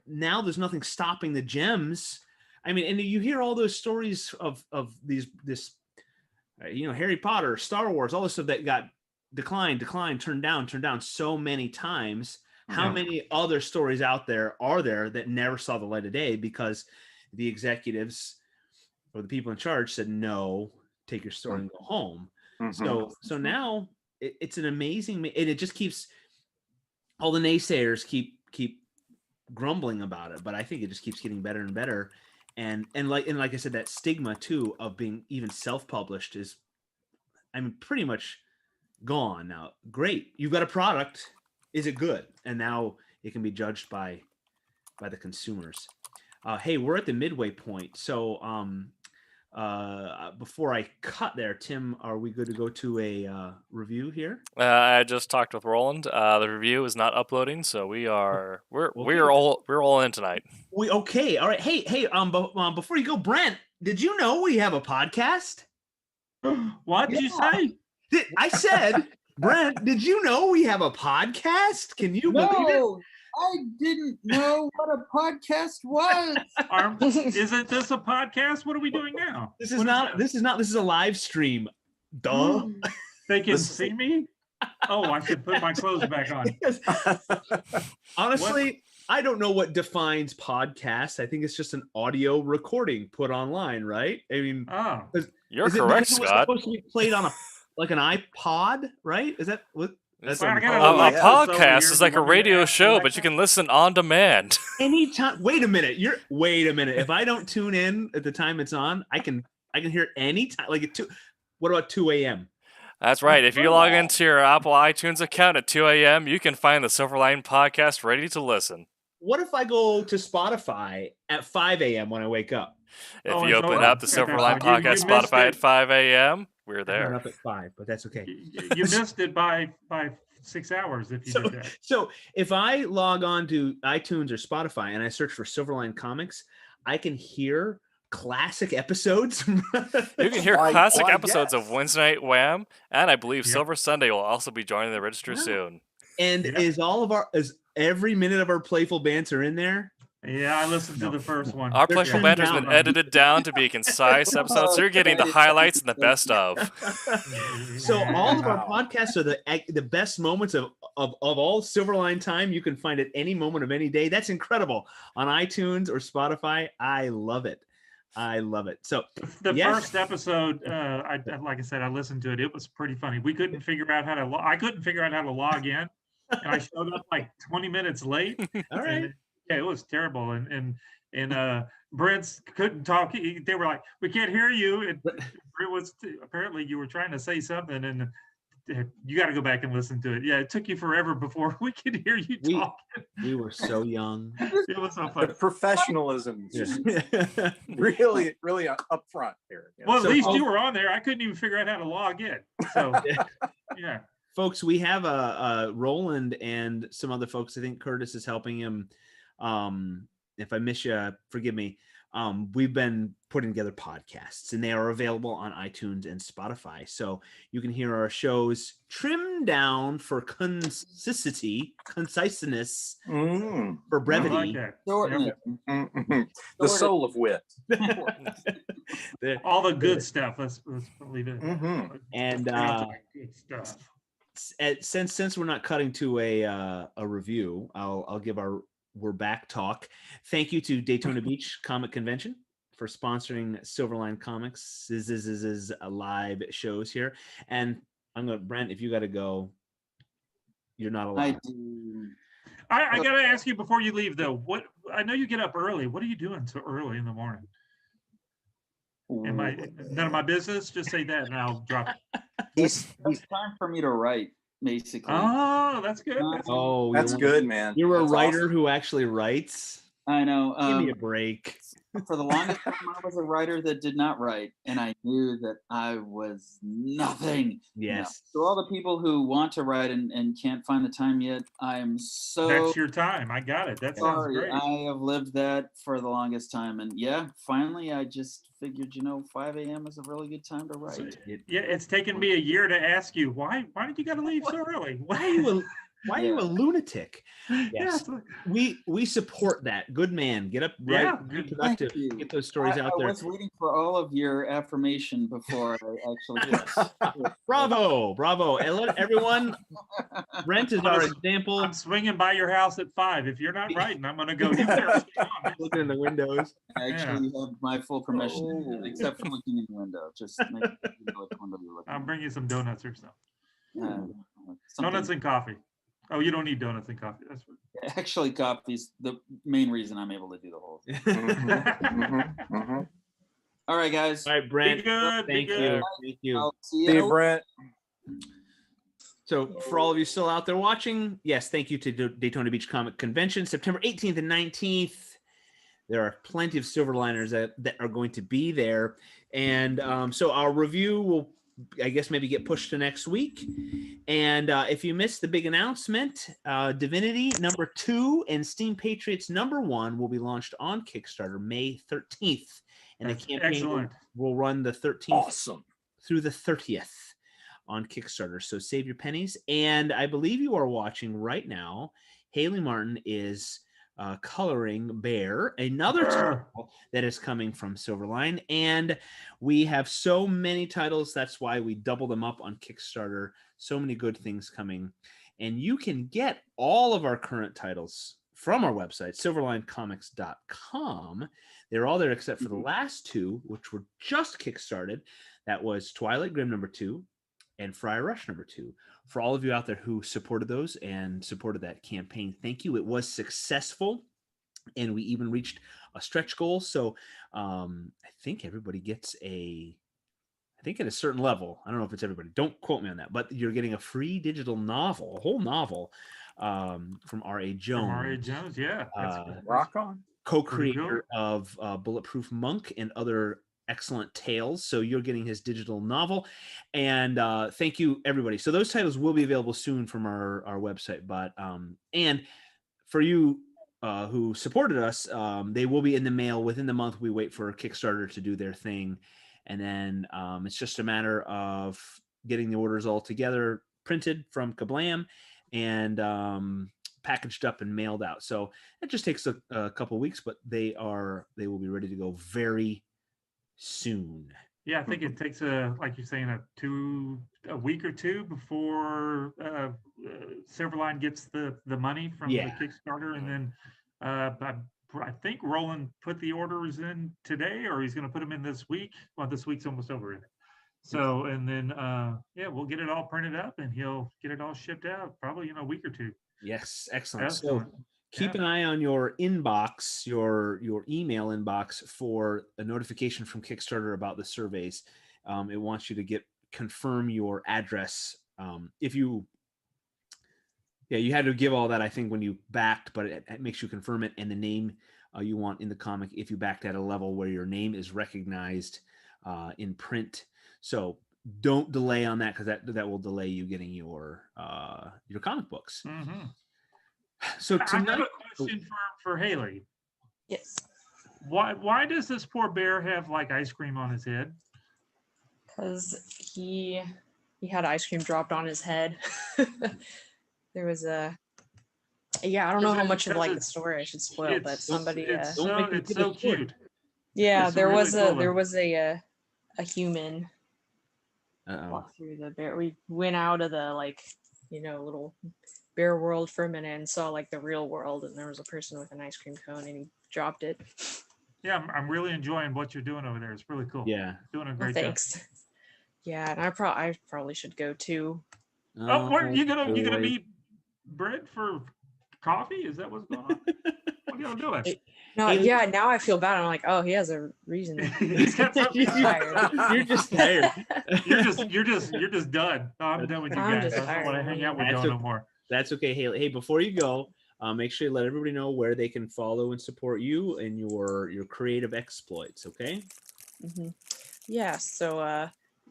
now there's nothing stopping the gems. I mean, and you hear all those stories of this Harry Potter, Star Wars, all this stuff that got declined, turned down so many times. How many other stories out there are there that never saw the light of day because the executives or the people in charge said, no, take your story and go home. So now it's an amazing, and it just keeps, all the naysayers keep grumbling about it, but I think it just keeps getting better and better. And like I said, that stigma too of being even self-published is, I mean, pretty much gone now. Great, you've got a product. Is it good? And now it can be judged by the consumers. Hey, we're at the midway point. So before I cut there, Tim, are we good to go to a review here? I just talked with Roland. The review is not uploading, so we're all in tonight. All right. Hey, before you go, Brent, did you know we have a podcast? What did you say? I said, Brent, did you know we have a podcast? Can you believe it? I didn't know what a podcast was. Isn't this a podcast? What are we doing now? This is a live stream. Duh. They can see me? Oh, I should put my clothes back on. Honestly, I don't know what defines podcast. I think it's just an audio recording put online, right? I mean, you're correct, Scott. It's supposed to be played on like an iPod, right? Is that what? A podcast is like a radio show, but you can listen on demand. Anytime. Wait a minute. If I don't tune in at the time it's on, I can hear it anytime. Like what about 2 a.m.? That's right. If you log into your Apple iTunes account at 2 a.m., you can find the Silverline podcast ready to listen. What if I go to Spotify at 5 a.m. when I wake up? If you open up the Silverline podcast Spotify at 5 a.m., we're there. I'm up at 5, but that's okay. You missed it by 6 hours if you did that. So if I log on to iTunes or Spotify and I search for Silverline Comics, I can hear classic episodes. You can hear classic episodes of Wednesday Night Wham, and I believe Silver Sunday will also be joining the register soon. And is every minute of our playful banter in there? Yeah, I listened to the first one. Our playful banter has been edited down to be a concise episode, so you're getting the highlights and the best of. So all of our podcasts are the best moments of all Silverline time. You can find at any moment of any day. That's incredible on iTunes or Spotify. I love it. So the first episode, like I said, I listened to it. It was pretty funny. We couldn't figure out how to. I couldn't figure out how to log in, and I showed up like 20 minutes late. All right. Yeah, it was terrible, and Brent's couldn't talk. They were like, "We can't hear you." And Brent was apparently you were trying to say something, and you got to go back and listen to it. Yeah, it took you forever before we could hear you talk. We were so young. It was so fun. The professionalism, just really, really up front here. Well, at least you were on there. I couldn't even figure out how to log in. So, yeah. Folks, we have a Roland and some other folks. I think Curtis is helping him. If I miss you, forgive me. We've been putting together podcasts, and they are available on iTunes and Spotify. So you can hear our shows trimmed down for conciseness, for brevity. The soul of wit. All the good stuff. Let's leave it. And good stuff. Since we're not cutting to a review, I'll give our We're Back talk. Thank you to Daytona Beach Comic Convention for sponsoring Silverline Comics' live shows here. And Brent, if you got to go, you're not allowed. I got to ask you before you leave, though. I know you get up early. What are you doing so early in the morning? None of my business? Just say that and I'll drop it. It's time for me to write. basically. Oh, that's good. That's good. Oh, That's good, man. You're a That's writer awesome. who actually writes. I know. Give me a break. For the longest time, I was a writer that did not write, and I knew that I was nothing. Yes. So all the people who want to write and can't find the time yet, I am so That's your time. I got it. That sounds sorry. great. I have lived that for the longest time, and yeah, finally, I just figured, 5 a.m. is a really good time to So, write. yeah, it's taken me a year to ask you why did you got to leave so early? Why are you a lunatic? Yeah, Yes. it's like- We support that. Good man. Get up, Yeah. right? Be productive. Thank you. Get those stories out I there. was waiting for all of your affirmation before I actually. Bravo. And let everyone, Brent is our example. I'm swinging by your house at 5. If you're not writing, I'm gonna go. You better stay on. Looking in the windows. I actually have my full permission, Oh. except for looking in the window. Just make sure you know which window you're looking I'll at. bring you some donuts or something. Something- Donuts and coffee. Oh, you don't need donuts and coffee. That's Actually, coffee's the main reason I'm able to do the whole thing. right. All right, guys. All right, Brent. Be good. Thank Be you. good. Thank you. I'll see See you. you, Brent. So for all of you still out there watching, yes, thank you to Daytona Beach Comic Convention, September 18th and 19th. There are plenty of Silverliners that are going to be there. And so our review will, I guess, maybe get pushed to next week. And if you missed the big announcement, Divinity #2 and Steam Patriots #1 will be launched on Kickstarter May 13th. And That's the campaign excellent. will run the 13th Awesome. through the 30th on Kickstarter. So save your pennies. And I believe you are watching right now. Haley Martin is coloring Bear, another title that is coming from Silverline. And we have so many titles. That's why we double them up on Kickstarter. So many good things coming. And you can get all of our current titles from our website, silverlinecomics.com. They're all there except for the last two, which were just kickstarted. That was Twilight Grim #2 and Friar Rush #2. For all of you out there who supported those and supported that campaign, thank you. It was successful, and we even reached a stretch goal. So I think everybody gets I think at a certain level, I don't know if it's everybody, don't quote me on that, but you're getting a free digital novel, a whole novel from R.A. Jones. From R.A. Jones, yeah. Rock on. Co-creator of Bulletproof Monk and other excellent tales. So you're getting his digital novel. And thank you, everybody. So those titles will be available soon from our website. But and for you who supported us, they will be in the mail within the month. We wait for Kickstarter to do their thing. And then it's just a matter of getting the orders all together, printed from Kablam, and packaged up and mailed out. So it just takes a couple weeks, but they will be ready to go very soon. Yeah, I think it takes like you're saying, a week or two before Silverline gets the money from the Kickstarter, and then I think Roland put the orders in today, or he's going to put them in this week. Well, this week's almost over. So, and then we'll get it all printed up, and he'll get it all shipped out probably in a week or two. Yes, excellent. Excellent. So keep an eye on your inbox, your email inbox, for a notification from Kickstarter about the surveys. It wants you to confirm your address. If you had to give all that, I think, when you backed, but it makes you confirm it, and the name you want in the comic if you backed at a level where your name is recognized in print. So don't delay on that, because that will delay you getting your comic books. Mm-hmm. So tonight, I have a question for Haley. Yes. Why does this poor bear have like ice cream on his head? Because he had ice cream dropped on his head. There was I don't know how much of like the story I should spoil, but somebody it's so cute. Yeah, It's there really was a human walk through the bear. We went out of the little bear world for a minute and saw like the real world, and there was a person with an ice cream cone and he dropped it. Yeah, I'm really enjoying what you're doing over there. It's really cool. Yeah, doing a great thanks. Job. Yeah, and I probably should go too. What are you gonna meet Brent for coffee? Is that what's going on? Don't do it. No, Haley- yeah, now I feel bad. I'm like, oh, he has a reason. He's got something. You're just tired. You're just done. No, I'm done with you I'm guys. just I don't want to tired. hang out with That's y'all no okay. more. That's okay, Haley. Hey, before you go, make sure you let everybody know where they can follow and support you and your creative exploits. Okay. Mhm. Yeah, so I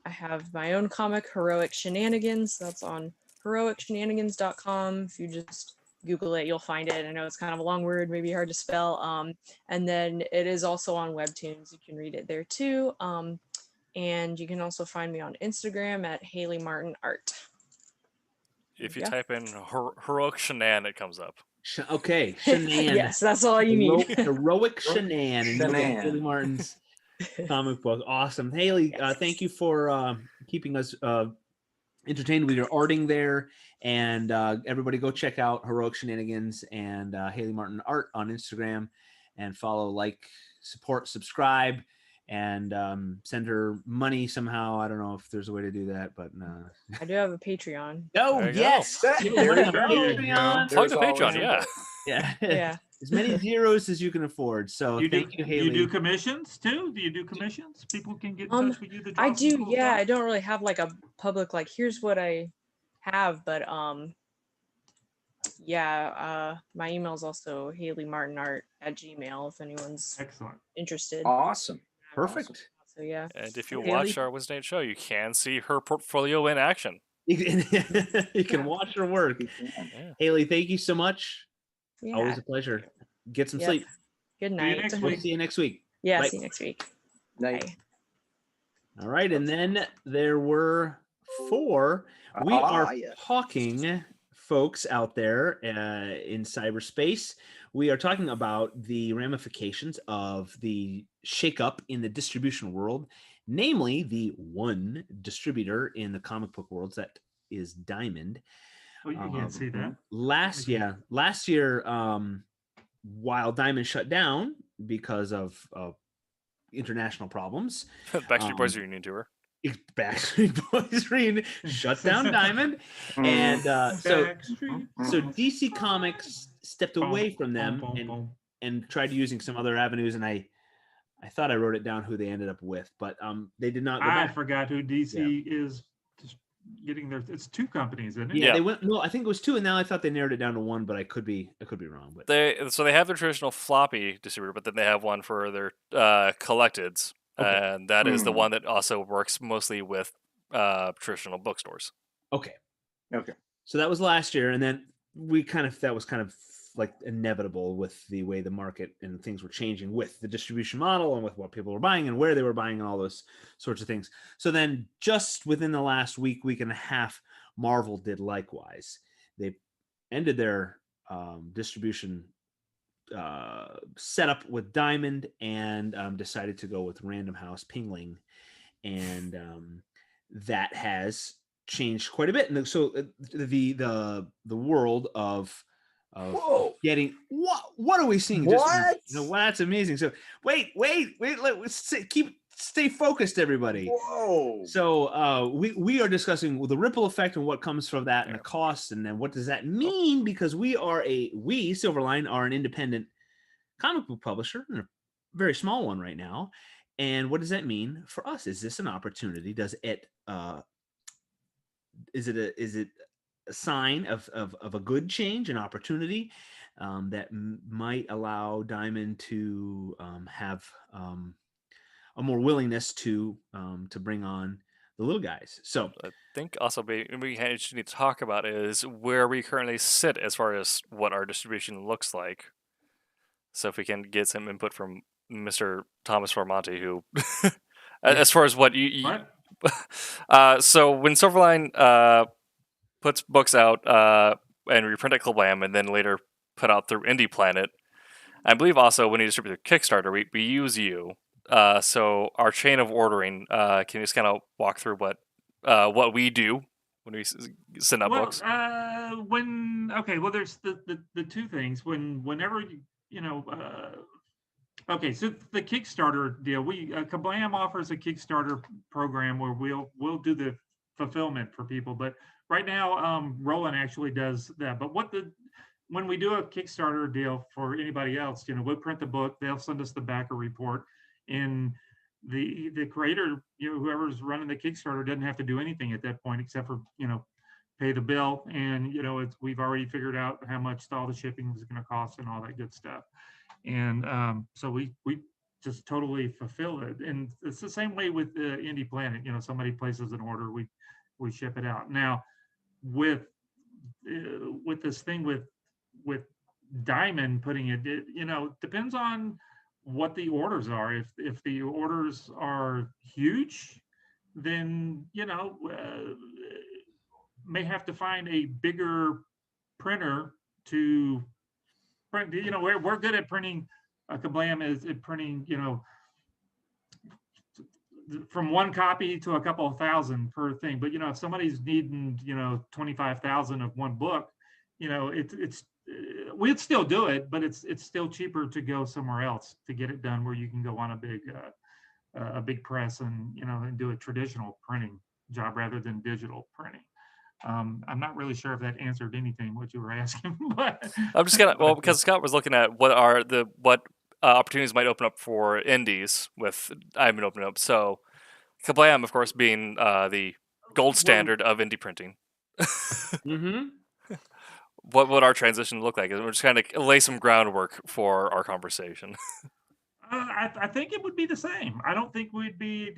have my own comic, Heroic Shenanigans. That's on heroicshenanigans.com. If you just Google it, you'll find it. I know it's kind of a long word, maybe hard to spell. And then it is also on Webtoons. You can read it there too. And you can also find me on Instagram at Haley Martin Art. If you Yeah. type in heroic shenan, it comes up. Okay. Shenan. Yes, that's all you need. Heroic Shenan. And you look at Shenan. Haley Martin's comic book. Awesome. Haley, Yes. thank you for keeping us entertained with your arting there. And everybody go check out Heroic Shenanigans and Haley Martin Art on Instagram and follow, like, support, subscribe, and send her money somehow. I don't know if there's a way to do that, but I do have a Patreon. oh There you go. yes, give her There money you on go. Patreon. Plug the There's always Patreon, a yeah. way. Yeah, Yeah. as many zeros as you can afford. So You do, thank you, Haley. you do commissions too? Do you do commissions? People can get in touch with you. To I draw some do, cool yeah. stuff? I don't really have like a public like here's what I have, but yeah, my email is also haleymartinart@gmail if anyone's Excellent. interested. Awesome. Perfect. So yeah. And if you Haley? watch our Wednesday night show, you can see her portfolio in action. You can watch her work. Yeah. Haley, thank you so much. Yeah. Always a pleasure. Get some Yep. sleep. Good you night. next We'll week. see you next week. Yeah, Bye. see you next week. Night. Bye. All right, and then there were 4. We are yes. talking, folks out there in cyberspace. We are talking about the ramifications of the shakeup in the distribution world, namely the one distributor in the comic book worlds that is Diamond. Oh, you can't see that. Last year, while Diamond shut down because of international problems, Backstreet Boys reunion tour. Backstreet Boys reunion shut down Diamond, and so DC Comics stepped away from them and tried using some other avenues, and I thought I wrote it down who they ended up with, but they did not go I back. forgot who DC is getting their. It's 2 companies, isn't it? Yeah, Yeah. they went. No, I think it was 2, and now I thought they narrowed it down to 1, but I could be wrong. But They have their traditional floppy distributor, but then they have one for their collecteds, Okay. and that is the Hmm. one that also works mostly with traditional bookstores. okay, Okay. so that was last year, and then that was kind of like inevitable with the way the market and things were changing with the distribution model and with what people were buying and where they were buying and all those sorts of things. So then just within the last week and a half, Marvel did likewise. They ended their distribution setup with Diamond and decided to go with Random House Pingling, and that has changed quite a bit. And so the world of Whoa. getting what are we seeing? What? That's amazing. So wait, let's stay focused, everybody. Whoa. So we are discussing the ripple effect and what comes from that and the costs, and then what does that mean? Because we Silverline are an independent comic book publisher, and a very small one right now. And what does that mean for us? Is this an opportunity? Does it is it a sign of a good change, an opportunity that might allow Diamond to have a more willingness to bring on the little guys? So I think also we need to talk about is where we currently sit as far as what our distribution looks like. So if we can get some input from Mr. Thomas Formonti, who, as far as what you so when Silverline puts books out and reprint at WHAM and then later put out through Indie Planet, I believe also when you distribute through Kickstarter, we use you. So our chain of ordering, can you just kind of walk through what we do when we send out books? There's the 2 things. Whenever okay, so the Kickstarter deal, Kablam offers a Kickstarter program where we'll do the fulfillment for people, but right now Roland actually does that. But what when we do a Kickstarter deal for anybody else, we'll print the book, they'll send us the backer report, and the creator, whoever's running the Kickstarter doesn't have to do anything at that point except for, pay the bill. And, we've already figured out how much all the shipping is going to cost and all that good stuff. And so we just totally fulfill it. And it's the same way with the Indie Planet. Somebody places an order, we ship it out. Now, with this thing with Diamond putting it, depends on what the orders are. If the orders are huge, then may have to find a bigger printer to print. We're good at printing. Kablam is at printing, from one copy to a couple of thousand per thing. But if somebody's needing 25,000 of one book, we'd still do it, but it's still cheaper to go somewhere else to get it done, where you can go on a big press and and do a traditional printing job rather than digital printing. I'm not really sure if that answered anything what you were asking, but I'm just gonna because Scott was looking at what opportunities might open up for indies with Diamond opening up. So Kablam, of course, being the gold standard of indie printing. Mm-hmm. What would our transition look like? We're just kind of lay some groundwork for our conversation. I think it would be the same. I don't think we'd be.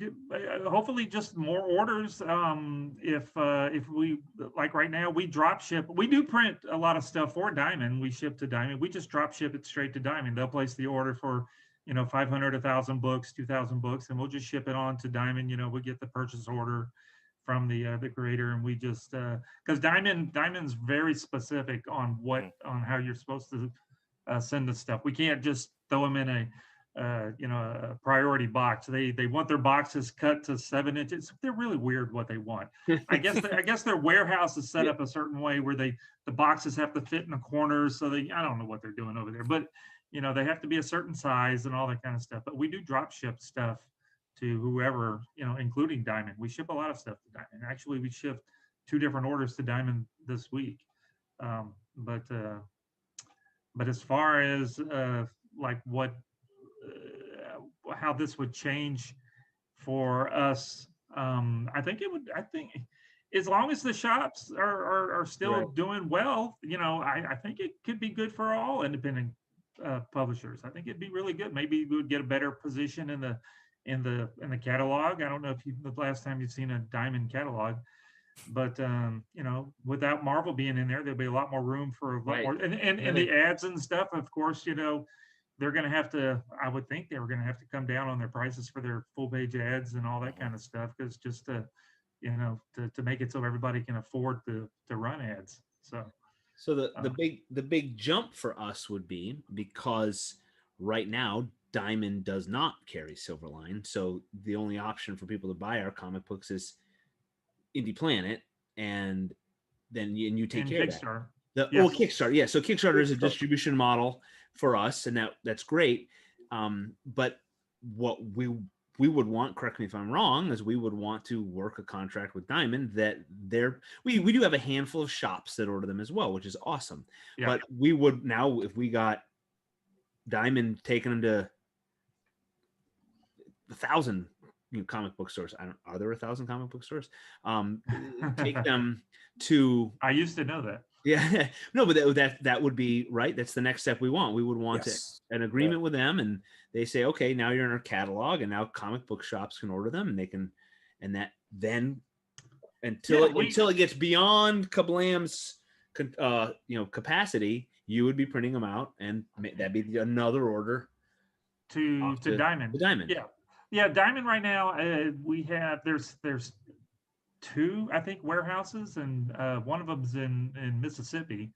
Hopefully, just more orders. If we, like right now, we drop ship. We do print a lot of stuff for Diamond. We ship to Diamond. We just drop ship it straight to Diamond. They'll place the order for 500, 1,000 books, 2,000 books, and we'll just ship it on to Diamond. We get the purchase order from the creator, and we just because Diamond's very specific on on how you're supposed to send the stuff. We can't just throw them in a priority box. They want their boxes cut to 7 inches. They're really weird what they want. I guess their warehouse is set up a certain way where the boxes have to fit in the corners. So I don't know what they're doing over there, but they have to be a certain size and all that kind of stuff. But we do drop ship stuff to whoever, including Diamond. We ship a lot of stuff to Diamond. Actually, we shipped 2 different orders to Diamond this week. But as far as like what how this would change for us, I think as long as the shops are still doing well, I think it could be good for all independent publishers. I think it'd be really good. Maybe we would get a better position in the catalog. I don't know if the last time you've seen a Diamond catalog, but without Marvel being in there, there'll be a lot more room for a lot more, and the ads and stuff. Of course, they're going to have to, I would think they were going to have to come down on their prices for their full page ads and all that kind of stuff, because just to make it so everybody can afford to run ads. So the big jump for us would be, because right now Diamond does not carry Silverline, so the only option for people to buy our comic books is Indie Planet, and then you take care of that. Kickstarter, yeah. So Kickstarter is a distribution model for us, and that's great. But what we would want, correct me if I'm wrong, is we would want to work a contract with Diamond that we do have a handful of shops that order them as well, which is awesome. Yeah. But we would now, if we got Diamond taking them to 1,000 comic book stores. Are there 1,000 comic book stores? Take them to. I used to know that. Yeah, no, but that would be right. That's the next step we want. We would want an agreement with them, and they say, okay, now you're in our catalog, and now comic book shops can order them, and they can, and that then until it gets beyond Kablam's capacity, you would be printing them out, and that'd be another order to Diamond. To Diamond. Yeah, Diamond right now, we have there's 2, I think, warehouses, and one of them's in Mississippi,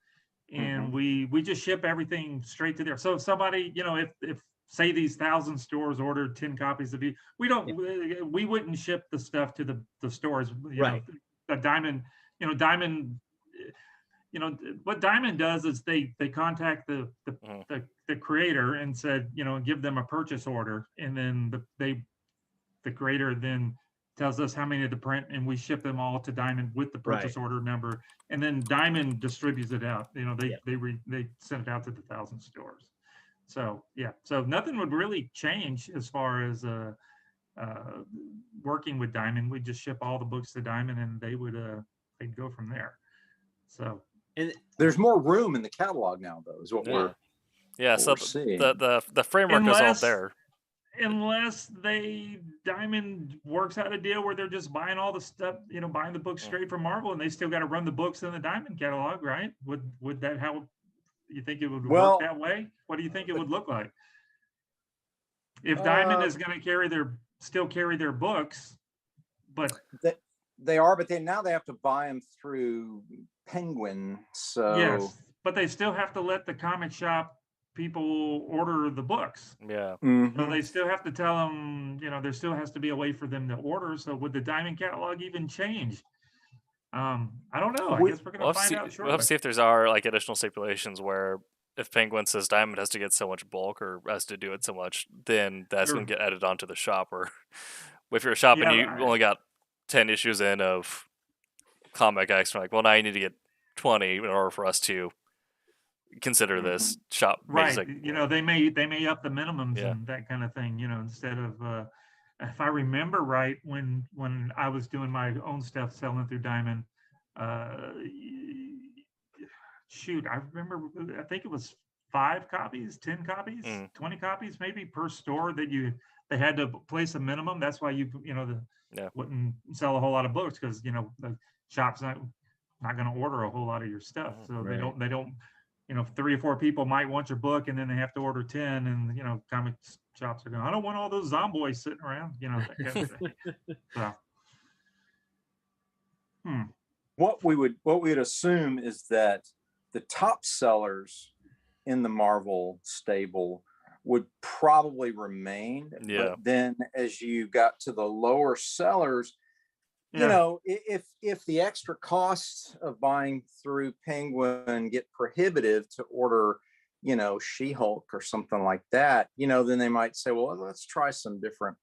and we just ship everything straight to there. So if somebody, if say these 1,000 stores ordered 10 copies of each, we wouldn't ship the stuff to the stores. The Diamond, Diamond, what Diamond does is they contact the creator and said, give them a purchase order, and then the creator then tells us how many to print, and we ship them all to Diamond with the purchase order number, and then Diamond distributes it out. You know, they send it out to the 1,000 stores. So yeah, so nothing would really change as far as working with Diamond. We just ship all the books to Diamond, and they'd go from there. So, and there's more room in the catalog now, though, is what we're so seeing. the framework is all there. Unless Diamond works out a deal where they're just buying all the stuff, you know, buying the books straight from Marvel, and they still got to run the books in the Diamond catalog, right? Would that how you think it would work that way? What do you think it would look like if Diamond is going to still carry their books, but they are, but now they have to buy them through Penguin. So yes, but they still have to let the comic shop people order the books. Yeah. So they still have to tell them, you know, there still has to be a way for them to order. So would the Diamond catalog even change? I don't know. I guess we're going to find out shortly. We'll have to see if there's like additional stipulations where if Penguin says Diamond has to get so much bulk or has to do it so much, then that's going to get added onto the shop. Or if you're a shop and you only got 10 issues in of Comic X, like, well, now you need to get 20 in order for us to consider this shop. Right. Like, you know, they may up the minimums and that kind of thing, you know, instead of if I remember right, when I was doing my own stuff selling through Diamond, shoot, I remember, I think it was 5 copies, 10 copies, 20 copies maybe per store that they had to place a minimum. That's why wouldn't sell a whole lot of books, because, you know, the shop's not going to order a whole lot of your stuff. So they don't, you know, 3 or 4 people might want your book, and then they have to order 10, and, you know, comic shops are going, I don't want all those zomboys sitting around, you know, that kind of thing. So, what we would assume is that the top sellers in the Marvel stable would probably remain. Yeah. But then as you got to the lower sellers, you know, if the extra costs of buying through Penguin get prohibitive to order, you know, She-Hulk or something like that, you know, then they might say, well, let's try some different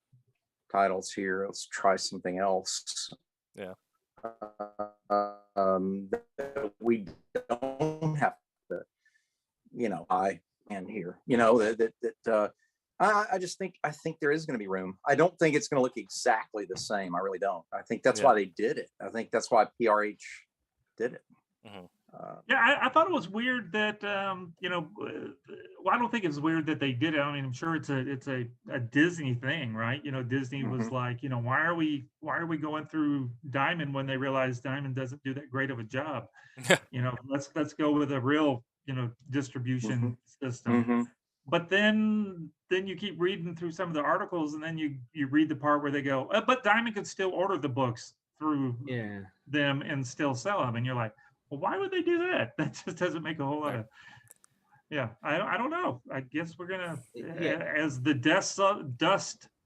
titles here. Let's try something else. Yeah. We don't have to, you know, buy in here, you know, I think there is going to be room. I don't think it's going to look exactly the same. I really don't. I think that's why they did it. I think that's why PRH did it. I thought it was weird that you know, well, I don't think it's weird that they did it. I mean, I'm sure it's a Disney thing, right? You know, Disney was like, you know, why are we going through Diamond when they realize Diamond doesn't do that great of a job? You know, let's go with a real, you know, distribution system. But then you keep reading through some of the articles, and then you read the part where they go, but Diamond could still order the books through them and still sell them, and you're like, well, why would they do that? That just doesn't make a whole lot of. I don't know. I guess we're gonna as the dust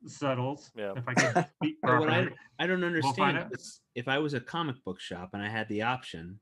settles. If I can speak properly. What I don't understand is if I was a comic book shop and I had the option,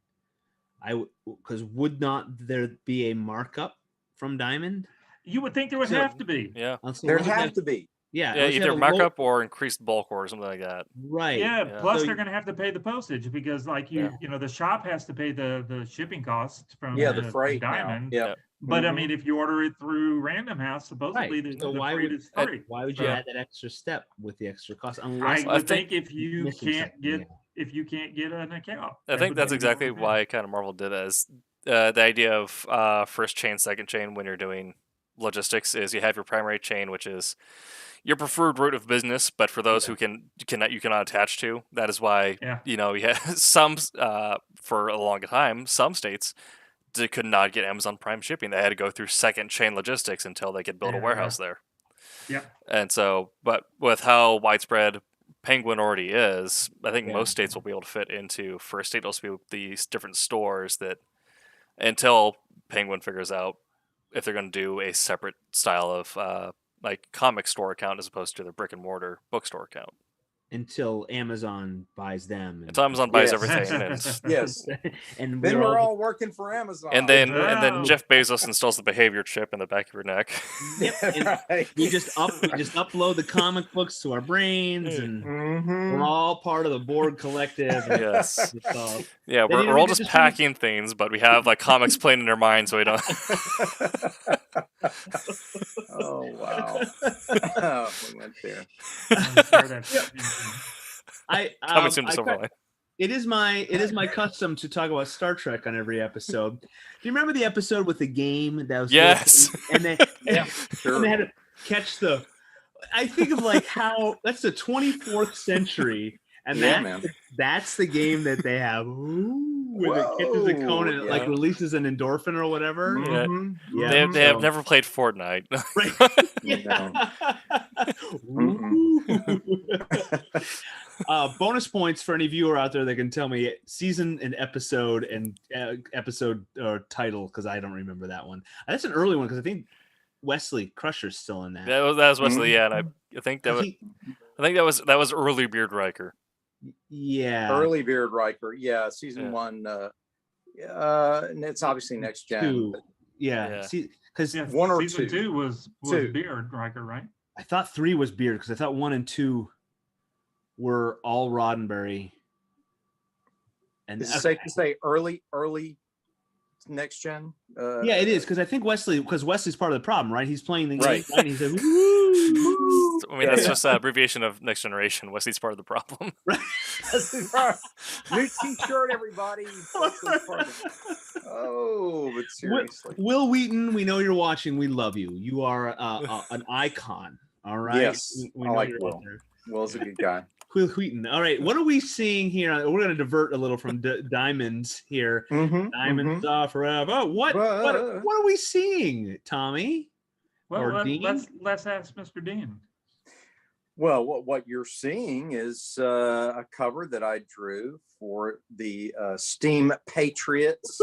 because would not there be a markup from Diamond? You would think there would have to be. Yeah. There'd have to be. Yeah, either markup or increased bulk or something like that. Right. Yeah. Plus, they're going to have to pay the postage because, like you know, the shop has to pay the shipping costs from the freight Diamond. Now. Yeah. But I mean, if you order it through Random House, supposedly the freight is free. Why would you add that extra step with the extra cost? Unless I think if you can't get an account. I think that's exactly why kind of Marvel did it, as the idea of first chain, second chain when you're doing logistics is you have your primary chain, which is your preferred route of business, but for those who you cannot attach to. That is why you know you have some for a long time some states could not get Amazon Prime shipping. They had to go through second chain logistics until they could build a warehouse there. Yeah. And so, but with how widespread Penguin already is, I think most states will be able to fit into first state. Will be these different stores that until Penguin figures out if they're going to do a separate style of like comic store account as opposed to their brick and mortar bookstore account. until Amazon buys them. Until Amazon buys Yes. everything, and Yes. And Then we're all working for Amazon. and then Wow. Jeff Bezos installs the behavior chip in the back of your neck. Yep. And Right. we just upload the comic books to our brains, and Mhm. we're all part of the Borg collective. And Yes. it's all- Yeah, Then you we're don't all get just to packing things, but we have like comics playing in our minds, so we don't. Oh wow. Oh, we went there. I'm sure that's Coming soon to I Silverline. It is my custom to talk about Star Trek on every episode. Do you remember the episode with the game that was Yes. and they Yeah, and they had sure. to catch the. I think of like how that's the 24th century, and Yeah, man. that's the game that they have. Ooh, where it catches a cone and it like yeah. releases an endorphin or whatever. Yeah. Mhm. Yeah, They have so- never played Fortnite. Right. No. Bonus points for any viewer out there that can tell me season and episode episode title, because I don't remember that one. That's an early one because I think Wesley Crusher's still in that. that was Wesley, Mhm. yeah, and I think that was early Beard Riker. Yeah, Early Beard Riker. Yeah, season Yeah. 1. And it's obviously next gen. two. but Yeah, Yeah. see, because yeah, One or season two? 2 was Two. Beard Riker, right? I thought 3 was Beard because I thought 1 and 2 were all Roddenberry. And Is it safe to say early next gen? yeah, it is because I think Wesley's part of the problem, right? He's playing the game, Right. right? And he's like, woo, I mean, that's Yeah. just an abbreviation of Next Generation. Wesley's part of the problem. New t-shirt, everybody. Wesley's part of it. Oh, but seriously. Will Wheaton, we know you're watching. We love you. You are an icon. All right. Yes, we I know like you're Will. out there. Will's a good guy. Will Wheaton. All right. What are we seeing here? We're going to divert a little from diamonds here. Mhm, Diamonds are forever. What are we seeing, Tommy? Well, Or Dean? let's ask Mr. Dean. Well, what you're seeing is a cover that I drew for the Steam Patriots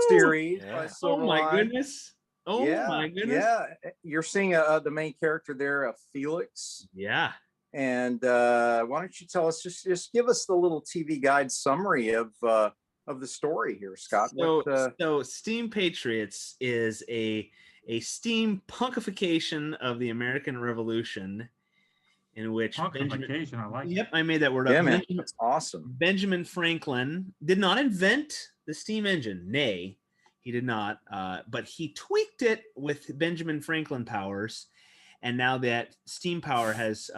series Yeah. by Oh my Silverline. goodness. Oh my goodness. Yeah, you're seeing the main character there, Felix. Yeah. And why don't you tell us, just give us the little TV guide summary of the story here, Scott. So Steam Patriots is a steam punkification of the American Revolution, in which Punkification, I like it. Yep, I made that word up. Yeah, man, that's awesome. Benjamin Franklin did not invent the steam engine. Nay, he did not. But he tweaked it with Benjamin Franklin powers, and now that steam power has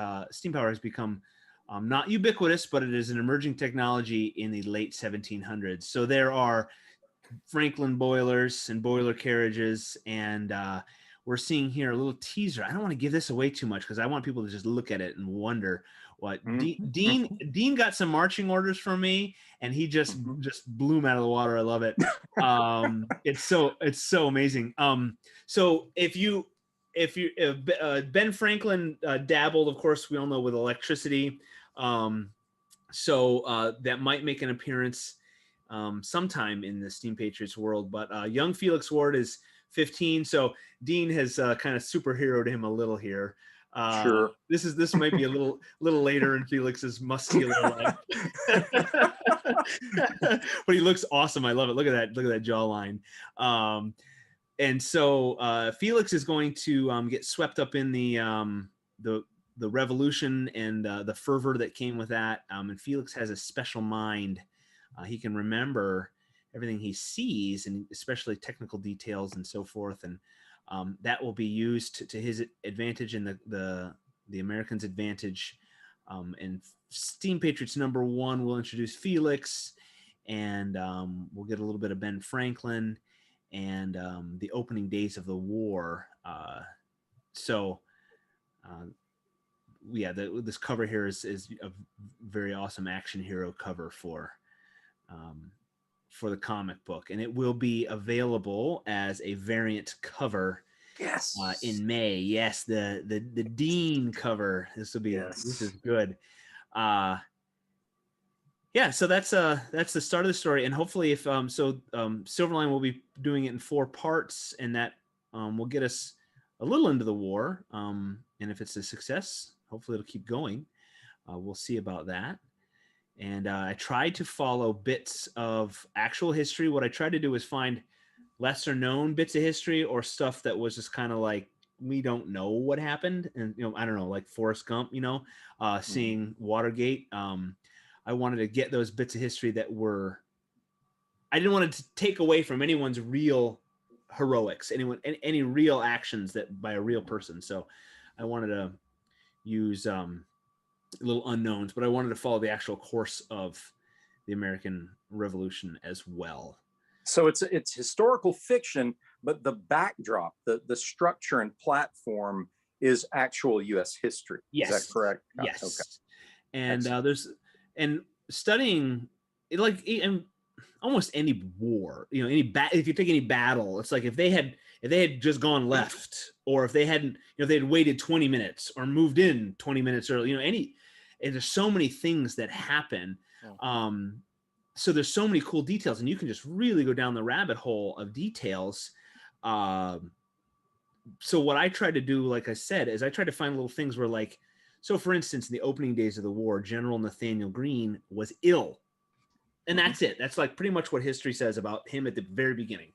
become not ubiquitous, but it is an emerging technology in the late 1700s. So there are Franklin boilers and boiler carriages, and we're seeing here a little teaser. I don't want to give this away too much because I want people to just look at it and wonder what Dean got some marching orders from me, and he just blew him out of the water. I love it. It's so amazing. So if Ben Franklin dabbled, of course, we all know, with electricity. So that might make an appearance sometime in the Steam Patriots world. But young Felix Ward is 15, so Dean has kind of superheroed him a little here. Sure. This might be a little later in Felix's muscular life, but he looks awesome. I love it. Look at that jawline. And so Felix is going to get swept up in the revolution and the fervor that came with that. And Felix has a special mind. He can remember everything he sees, and especially technical details and so forth. And that will be used to his advantage and the Americans' advantage. And Steam Patriots #1 will introduce Felix, and we'll get a little bit of Ben Franklin and the opening days of the war. This cover here is a very awesome action hero cover for the comic book, and it will be available as a variant cover. Yes. In May. Yes, the Dean cover. This will be this is good. So that's the start of the story, and hopefully if Silverline will be doing it in 4 parts, and that will get us a little into the war. And if it's a success, hopefully it'll keep going. we'll see about that. And I tried to follow bits of actual history. What I tried to do was find lesser known bits of history or stuff that was just kind of like, we don't know what happened. And, I don't know, like Forrest Gump, seeing Watergate. I wanted to get those bits of history that were, I didn't want to take away from anyone's real heroics, any real actions that by a real person. So I wanted to use little unknowns, but I wanted to follow the actual course of the American Revolution as well. So it's historical fiction, but the backdrop, the structure and platform is actual U.S. history. Yes. Is that correct? Yes. Okay. And studying and almost any war, if you take any battle, it's like if they had just gone left, or if they hadn't, they had waited 20 minutes or moved in 20 minutes early, and there's so many things that happen. So there's so many cool details, and you can just really go down the rabbit hole of details. So what I tried to do, like I said, is I tried to find little things where, like, so for instance, in the opening days of the war, General Nathaniel Greene was ill. And that's it. That's like pretty much what history says about him at the very beginning.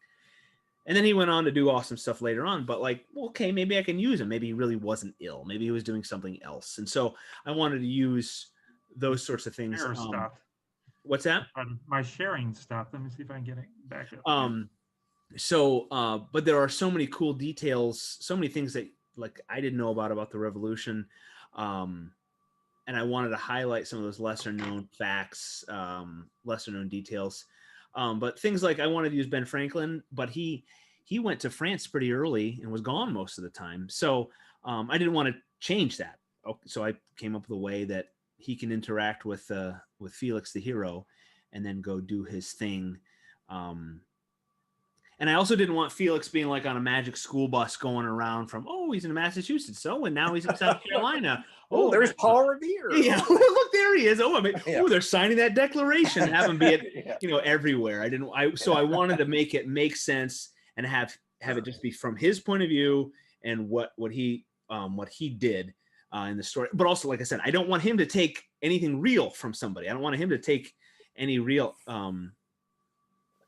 And then he went on to do awesome stuff later on, but like, okay, maybe I can use him. Maybe he really wasn't ill. Maybe he was doing something else. And so I wanted to use those sorts of things. Stuff. What's that? My sharing stuff. Let me see if I can get it back up. But there are so many cool details, so many things that like I didn't know about the revolution. And I wanted to highlight some of those lesser known facts, lesser known details. But things like I wanted to use Ben Franklin, but he went to France pretty early and was gone most of the time. So I didn't want to change that. So I came up with a way that he can interact with Felix the hero and then go do his thing. And I also didn't want Felix being like on a magic school bus going around from, he's in Massachusetts. And now he's in South Carolina. There's Paul Revere. Yeah, look, there he is. They're signing that declaration. Have him be it, everywhere. I wanted to make it make sense and have it just be from his point of view and what he did in the story. But also, like I said, I don't want him to take anything real from somebody. I don't want him to take any real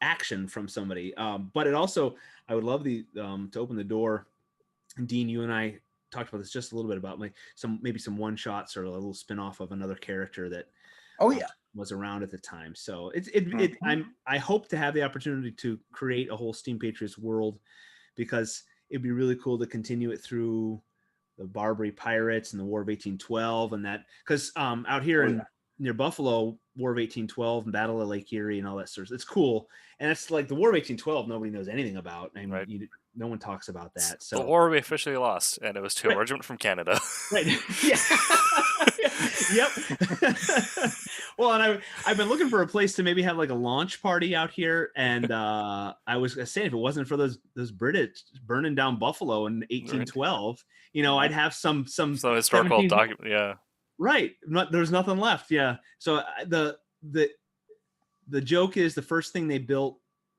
action from somebody. But it also, I would love to open the door. And Dean, you and I talked about this just a little bit about maybe some one shots or a little spin-off of another character that was around at the time. So I hope to have the opportunity to create a whole Steam Patriots world, because it'd be really cool to continue it through the Barbary Pirates and the War of 1812 and that, because out here near Buffalo, War of 1812 and Battle of Lake Erie and all that sort of, it's cool. And it's like the War of 1812, nobody knows anything about. I mean, right. No one talks about that. So the war we officially lost, and it was to a regiment from Canada. Right. Yeah. Yep. Well, and I've been looking for a place to maybe have like a launch party out here, and I was saying if it wasn't for those British burning down Buffalo in 1812, I'd have some historical document. Yeah. Right. There's nothing left. Yeah. So the joke is the first thing they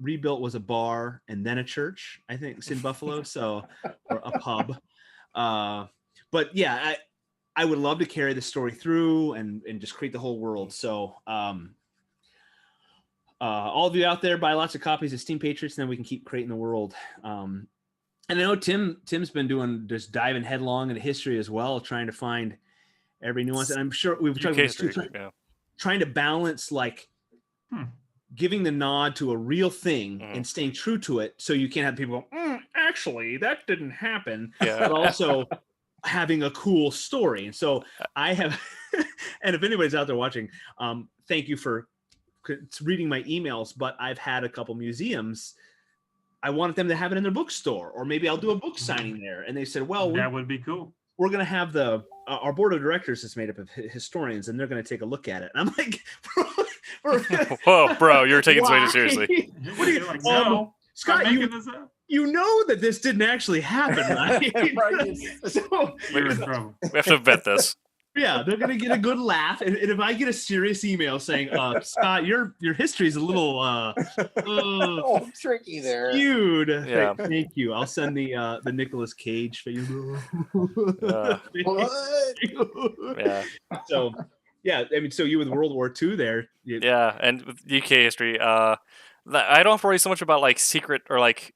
rebuilt was a bar and then a church, I think it's in Buffalo. So, or a pub. But yeah, I would love to carry the story through and just create the whole world. So all of you out there, buy lots of copies of Steam Patriots, and then we can keep creating the world. And I know Tim's been just diving headlong into history as well, trying to find every nuance. And I'm sure we've tried trying to balance giving the nod to a real thing and staying true to it, so you can't have people go, actually that didn't happen, but also having a cool story. And so I have and if anybody's out there watching, thank you for reading my emails, but I've had a couple museums, I wanted them to have it in their bookstore, or maybe I'll do a book signing there, and they said, well, that would be cool. We're going to have our board of directors is made up of historians, and they're going to take a look at it. And I'm like, whoa, bro, you're taking this way too seriously. What are you like? No, Scott, you know that this didn't actually happen, right? Right. So, we have to vet this. Yeah, they're going to get a good laugh. And if I get a serious email saying, Scott, your history is a little tricky there. Skewed. Yeah. Thank you. I'll send the Nicolas Cage for you. What? Yeah. So Yeah, I mean, so you with World War II there. Yeah, and with UK history, I don't have to worry so much about like secret or like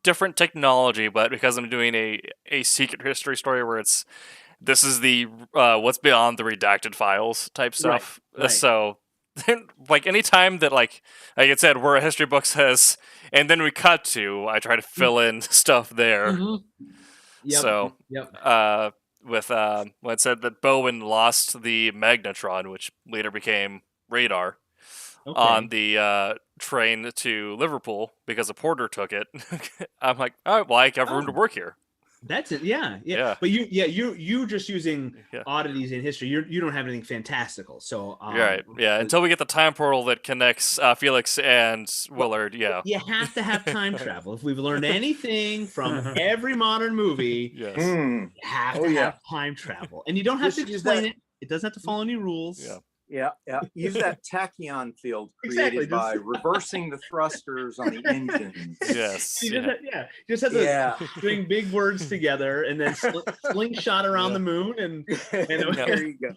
different technology, but because I'm doing a secret history story where this is the what's beyond the redacted files type stuff. right. So like anytime that like I said where a history book says and then we cut to, I try to fill in stuff there. Yep. So Yep. with when it said that Bowen lost the magnetron, which later became radar, on the train to Liverpool because a porter took it. I'm like, all right, well, I have room to work here. That's it. Yeah. Yeah. But you're just using Yeah. oddities in history. You don't have anything fantastical. So Right. Yeah. Until we get the time portal that connects Felix and Willard. Yeah. you have to have time travel. If we've learned anything from every modern movie, Yes. you have to have time travel, and you don't have Just to use explain that- it. It doesn't have to follow any rules. Yeah. Yeah. Use that tachyon field Exactly, created by reversing the thrusters on the engines. Yes. You Yeah. just have to Yeah. string big words together and then slingshot around Yeah. the moon, and There you go.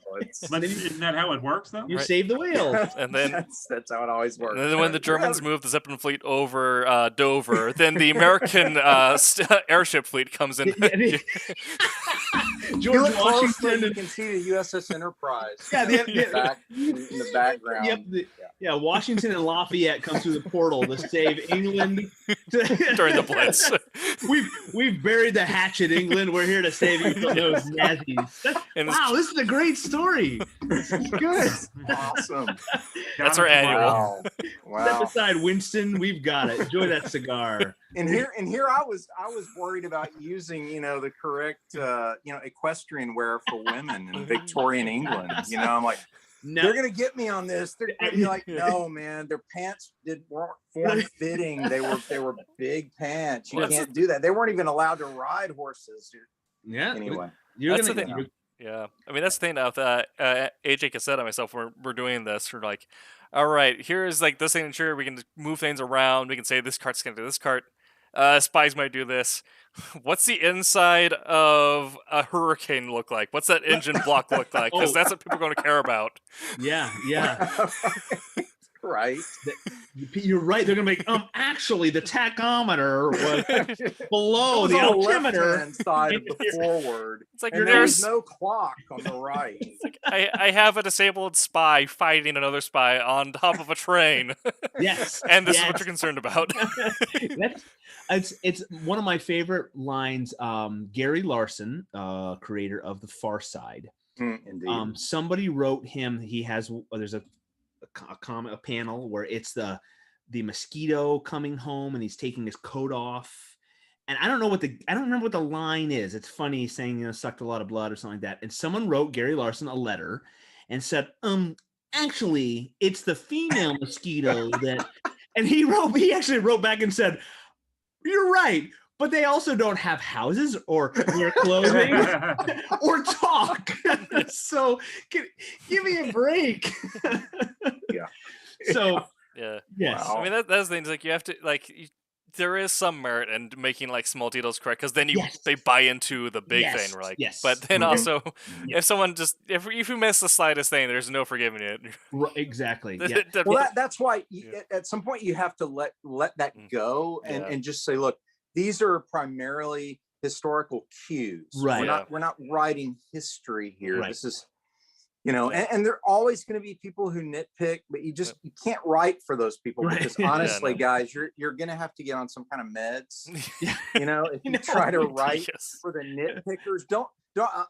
But isn't that how it works, though? you Right. save the whale. And then that's how it always works. And then when the Germans moved the Zeppelin fleet over Dover, then the American airship fleet comes in. You George look closely, Washington you and can see the USS Enterprise. Yeah, in the background. Yep, Washington and Lafayette come through the portal to save England during the Blitz. We've buried the hatchet, England. We're here to save you from those Nazis. Wow, this is a great story. This is good. Awesome. That's our annual. Wow. Step aside, Winston. We've got it. Enjoy that cigar. And here I was worried about using, the correct equestrian wear for women in Victorian England. I'm like, they're gonna get me on this. They're gonna be like, no, man, their pants weren't form fitting. They were big pants. You can't do that. They weren't even allowed to ride horses. Yeah. Anyway, that's the thing. Yeah, I mean that's the thing. Of AJ Cassette and myself, we're doing this. We're like, all right, here's like this signature. We can move things around. We can say this cart's gonna do this cart. Spies might do this. What's the inside of a Hurricane look like? What's that engine block look like? Because that's what people are going to care about. Yeah. Right. You're right. They're gonna make actually the tachometer was below the altimeter side of the forward. It's like and there's no clock on the right. It's like, I have a disabled spy fighting another spy on top of a train. Yes. And this is what you're concerned about. It's one of my favorite lines. Gary Larson, creator of The Far Side. Indeed. Somebody wrote him. He has there's a panel where it's the mosquito coming home and he's taking his coat off, and I don't remember what the line is. It's funny, saying sucked a lot of blood or something like that. And someone wrote Gary Larson a letter and said, actually it's the female mosquito that, and he actually wrote back and said, you're right, but they also don't have houses or wear clothing or talk. So give me a break. Yeah. So yeah. Yes. Wow. I mean that's the thing. Like you have to there is some merit in making like small details correct, because then they buy into the big thing. We're like, but then also if someone if you miss the slightest thing, there's no forgiving it. Right, exactly. Well, that's why at some point you have to let that go and just say, look, these are primarily historical cues. Right. We're not writing history here. Right. This is, and there are always going to be people who nitpick, but you can't write for those people because honestly, guys, you're going to have to get on some kind of meds. If you try to write for the nitpickers, don't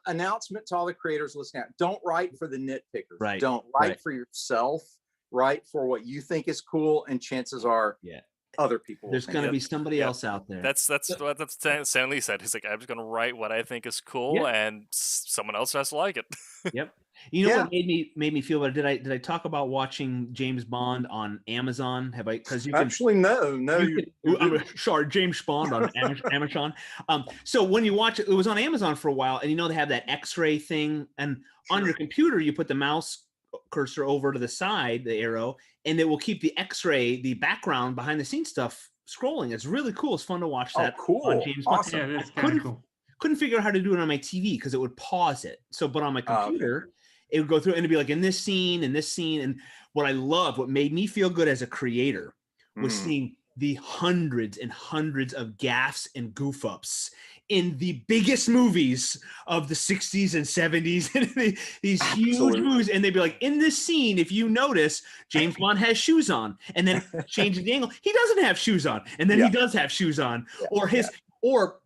announcement to all the creators listening out. Don't write for the nitpickers. Right. Don't write for yourself. Write for what you think is cool, and chances are, other people. There's going to be somebody else out there. That's what Stan Lee said. He's like, I'm just going to write what I think is cool, and someone else has to like it. Yep. You know what made me feel better? Did I talk about watching James Bond on Amazon? Have I? Because you can actually no. Sorry, James Bond on Amazon. So when you watch it, it was on Amazon for a while, and they have that X-ray thing, and on your computer you put the mouse cursor over to the side, the arrow, and it will keep the X-ray, the background behind the scenes stuff scrolling. It's really cool. It's fun to watch that. Oh, cool. On James Bond. Yeah, that's kind of cool. Couldn't figure out how to do it on my TV because it would pause it. So, but on my computer, it would go through and it'd be like in this scene, and what made me feel good as a creator was seeing the hundreds and hundreds of gaffes and goof ups in the biggest movies of the 60s and 70s and these huge movies. And they'd be like, in this scene, if you notice, James Bond has shoes on, and then change the angle, he doesn't have shoes on, and then he does have shoes on,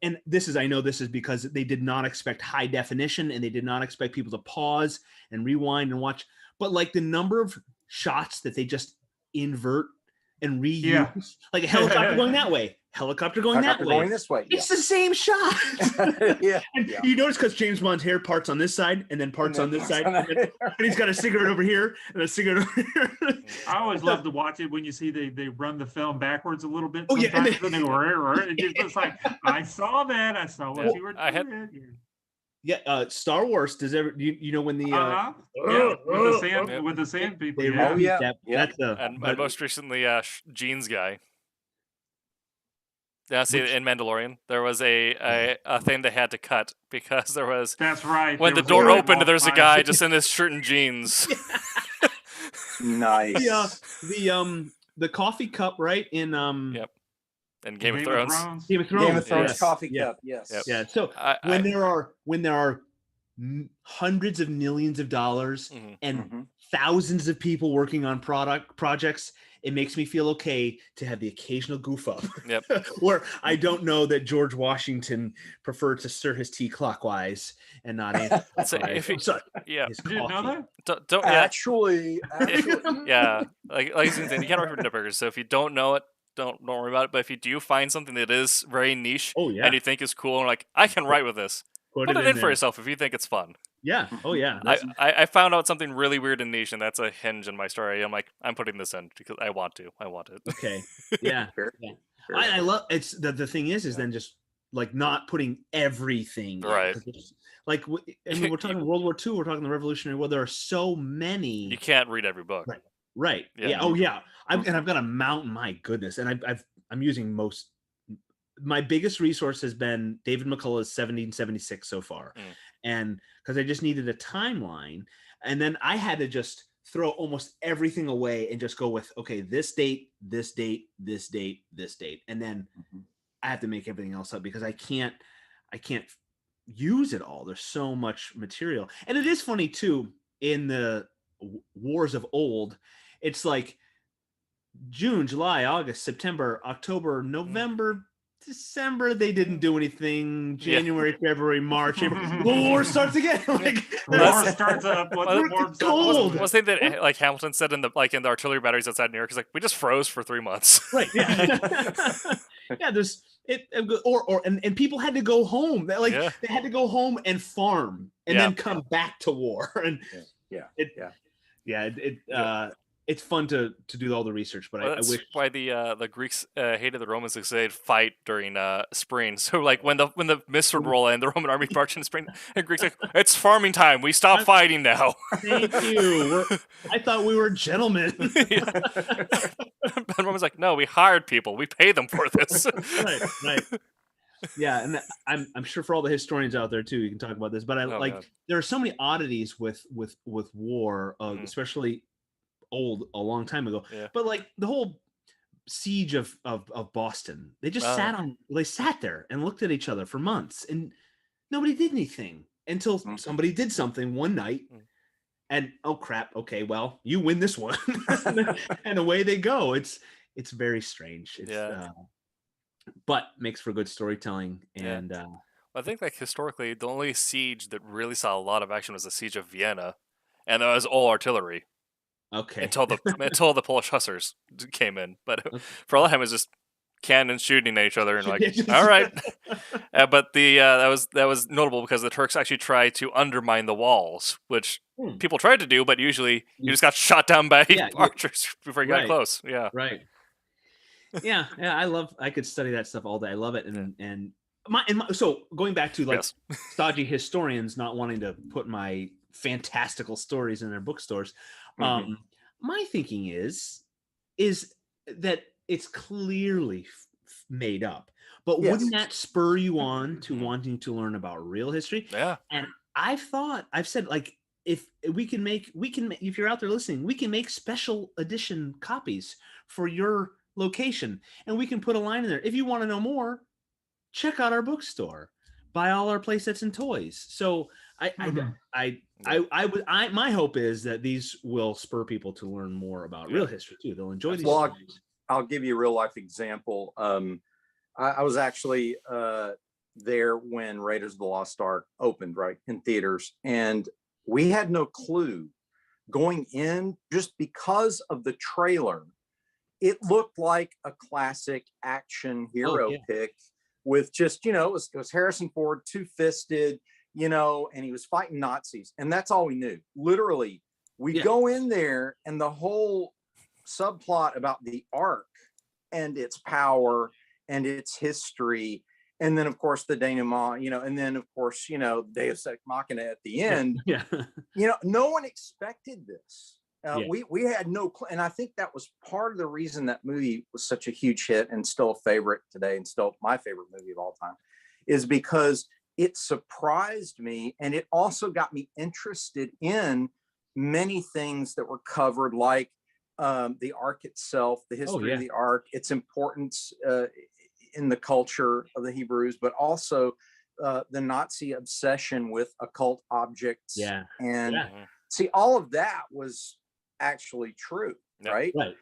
and I know this is because they did not expect high definition and they did not expect people to pause and rewind and watch, but like the number of shots that they just invert and reuse, like a helicopter going that way, helicopter going that way, going this way. It's the same shot. And you notice because James Bond's hair parts on this side and then parts on this side, and he's got a cigarette over here and a cigarette over here. I always love to watch it when you see they run the film backwards a little bit. Oh yeah, and it's just like, I saw that. I saw what you were doing. Star Wars. Does ever you know when the with the sand people? And most recently, Gene's guy. Yeah, see, in Mandalorian, there was a thing they had to cut because there was. That's right. When the door opened, there's a guy just in his shirt and jeans. Nice. The coffee cup, right? In Yep. And Game of Thrones. Game of Thrones yes. Coffee cup. Yes. Yep. Yeah. So when there are hundreds of millions of dollars and thousands of people working on projects, it makes me feel okay to have the occasional goof up. Yep. Where I don't know that George Washington preferred to stir his tea clockwise and not anti-clockwise. You didn't know that? Don't actually. Yeah. Like you can't work for burgers. So if you don't know it, don't worry about it. But if you do find something that is very niche and you think is cool and like, I can write with this, put it in for yourself if you think it's fun. Yeah. Oh yeah. I found out something really weird and niche, and that's a hinge in my story. I'm like, I'm putting this in because I want to. I want it. Okay. Yeah. I love it's the thing is then just like not putting everything right. Like I mean, we're talking World War II. We're talking the Revolutionary War. There are so many. You can't read every book. Right. Yeah. Oh yeah. I've got a mountain. My goodness. And I'm using most. My biggest resource has been David McCullough's 1776 so far. And because I just needed a timeline, and then I had to just throw almost everything away and just go with, okay, this date, this date, this date, this date. And then I have to make everything else up because I can't use it all. There's so much material. And it is funny too, in the wars of old, it's like June, July, August, September, October, November, December, they didn't do anything. January, February, March, April, the war starts again. Like, the war starts up. It's cold. Was the thing that like Hamilton said in the artillery batteries outside New York is like, we just froze for 3 months. Right. Yeah. Yeah. There's it, and people had to go home. They had to go home and farm and then come back to war. And it's fun to do all the research, but I wish why the Greeks hated the Romans because they'd fight during spring. So like when the mists would roll in, the Roman army marched in spring, and Greeks like, it's farming time. We stop fighting now. Thank you. I thought we were gentlemen. But Roman's like, no, we hired people. We pay them for this. Right. Yeah, and I'm sure for all the historians out there too, you can talk about this. But there are so many oddities with war, especially a long time ago, but like the whole siege of Boston, they just sat there and looked at each other for months and nobody did anything until somebody did something one night and oh crap, okay, well, you win this one. And away they go. It's very strange. But makes for good storytelling. And I think like historically the only siege that really saw a lot of action was the siege of Vienna, and that was all artillery. Okay. Until the Polish hussars came in, but for a lot of time it was just cannons shooting at each other and like, all right. But that was notable because the Turks actually tried to undermine the walls, which people tried to do, but usually you just got shot down by archers before you got close. Yeah. Right. Yeah. I could study that stuff all day. I love it. So going back to like stodgy historians not wanting to put my fantastical stories in their bookstores. My thinking is that it's clearly made up, but wouldn't that spur you on to wanting to learn about real history? Yeah. And I've said like, if we can make, if you're out there listening, we can make special edition copies for your location, and we can put a line in there. If you want to know more, check out our bookstore, buy all our play sets and toys. So my hope is that these will spur people to learn more about real history too. They'll enjoy these stories. I'll give you a real life example. I was actually there when Raiders of the Lost Ark opened, right, in theaters, and we had no clue going in, just because of the trailer. It looked like a classic action hero pick with just, it was Harrison Ford, two-fisted, and he was fighting Nazis, and that's all we knew. Literally, we go in there, and the whole subplot about the Ark and its power and its history, and then of course the denouement, and then of course Deus Ex Machina at the end. No one expected this. We had no clue, and I think that was part of the reason that movie was such a huge hit and still a favorite today, and still my favorite movie of all time, is because it surprised me, and it also got me interested in many things that were covered, like the Ark itself, the history of the Ark, its importance in the culture of the Hebrews, but also the Nazi obsession with occult objects. See, all of that was actually true, right? But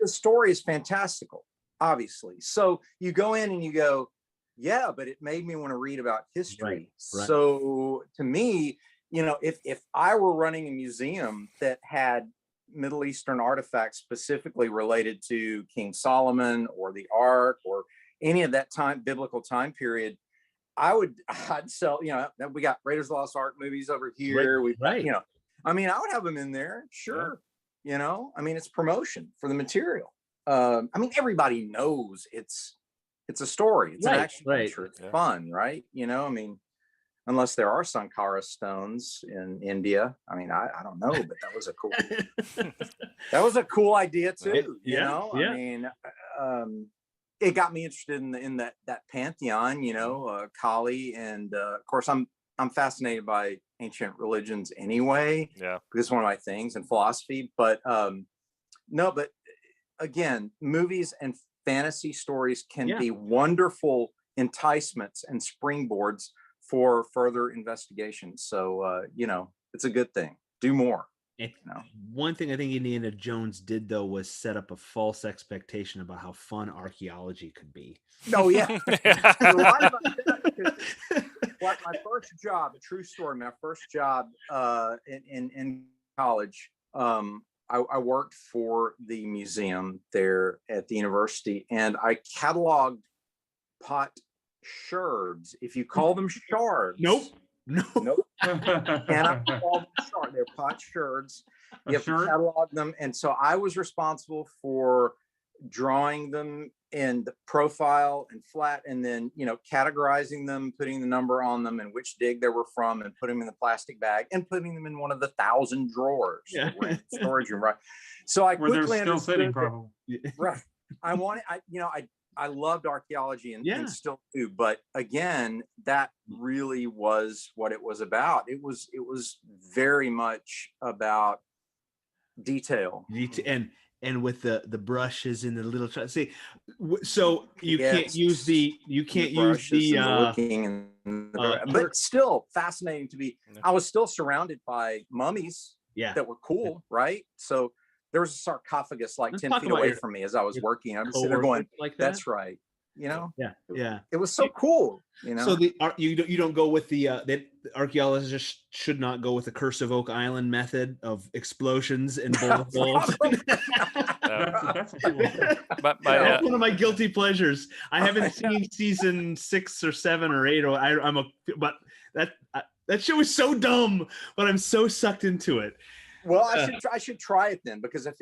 the story is fantastical, obviously. So you go in and you go, yeah, but it made me want to read about history. So to me, if I were running a museum that had Middle Eastern artifacts specifically related to King Solomon or the Ark or any of that biblical time period, I'd sell, we got Raiders of the Lost Ark movies over here. I would have them in there. Sure. It's promotion for the material. Everybody knows it's a story. It's an action picture. It's fun, right? Unless there are Sankara stones in India. I don't know, but that was a cool idea too. It got me interested in that pantheon, Kali, and of course I'm fascinated by ancient religions anyway. Because it's one of my things, and philosophy. But but again, movies and fantasy stories can be wonderful enticements and springboards for further investigation. So it's a good thing. Do more. One thing I think Indiana Jones did, though, was set up a false expectation about how fun archaeology could be. Oh, yeah. You're right about that. Like my first job, a true story, my first job in college, I worked for the museum there at the university, and I cataloged potsherds. If you call them shards. Nope. And I call them shards. They're potsherds. You have to catalog them. And so I was responsible for drawing them in the profile and flat, and then categorizing them, putting the number on them and which dig they were from, and putting them in the plastic bag and putting them in one of the 1,000 drawers that were in the storage room, right? So I where quickly they're still sitting, probably. Right. I loved archaeology and still do, but again, that really was what it was about. It was very much about detail. And with the brushes and the little see, so you can't use the looking but still fascinating to be. I was still surrounded by mummies that were cool, right? So there was a sarcophagus like 10 feet away from me as I was working. I'm sitting there going, that's right. It was so cool. So you don't go with that archaeologists should not go with the Curse of Oak Island method of explosions and bullet holes. That's cool. But one of my guilty pleasures. I haven't seen season 6 or 7 or 8. But that show is so dumb, but I'm so sucked into it. Well, I should try it then, because if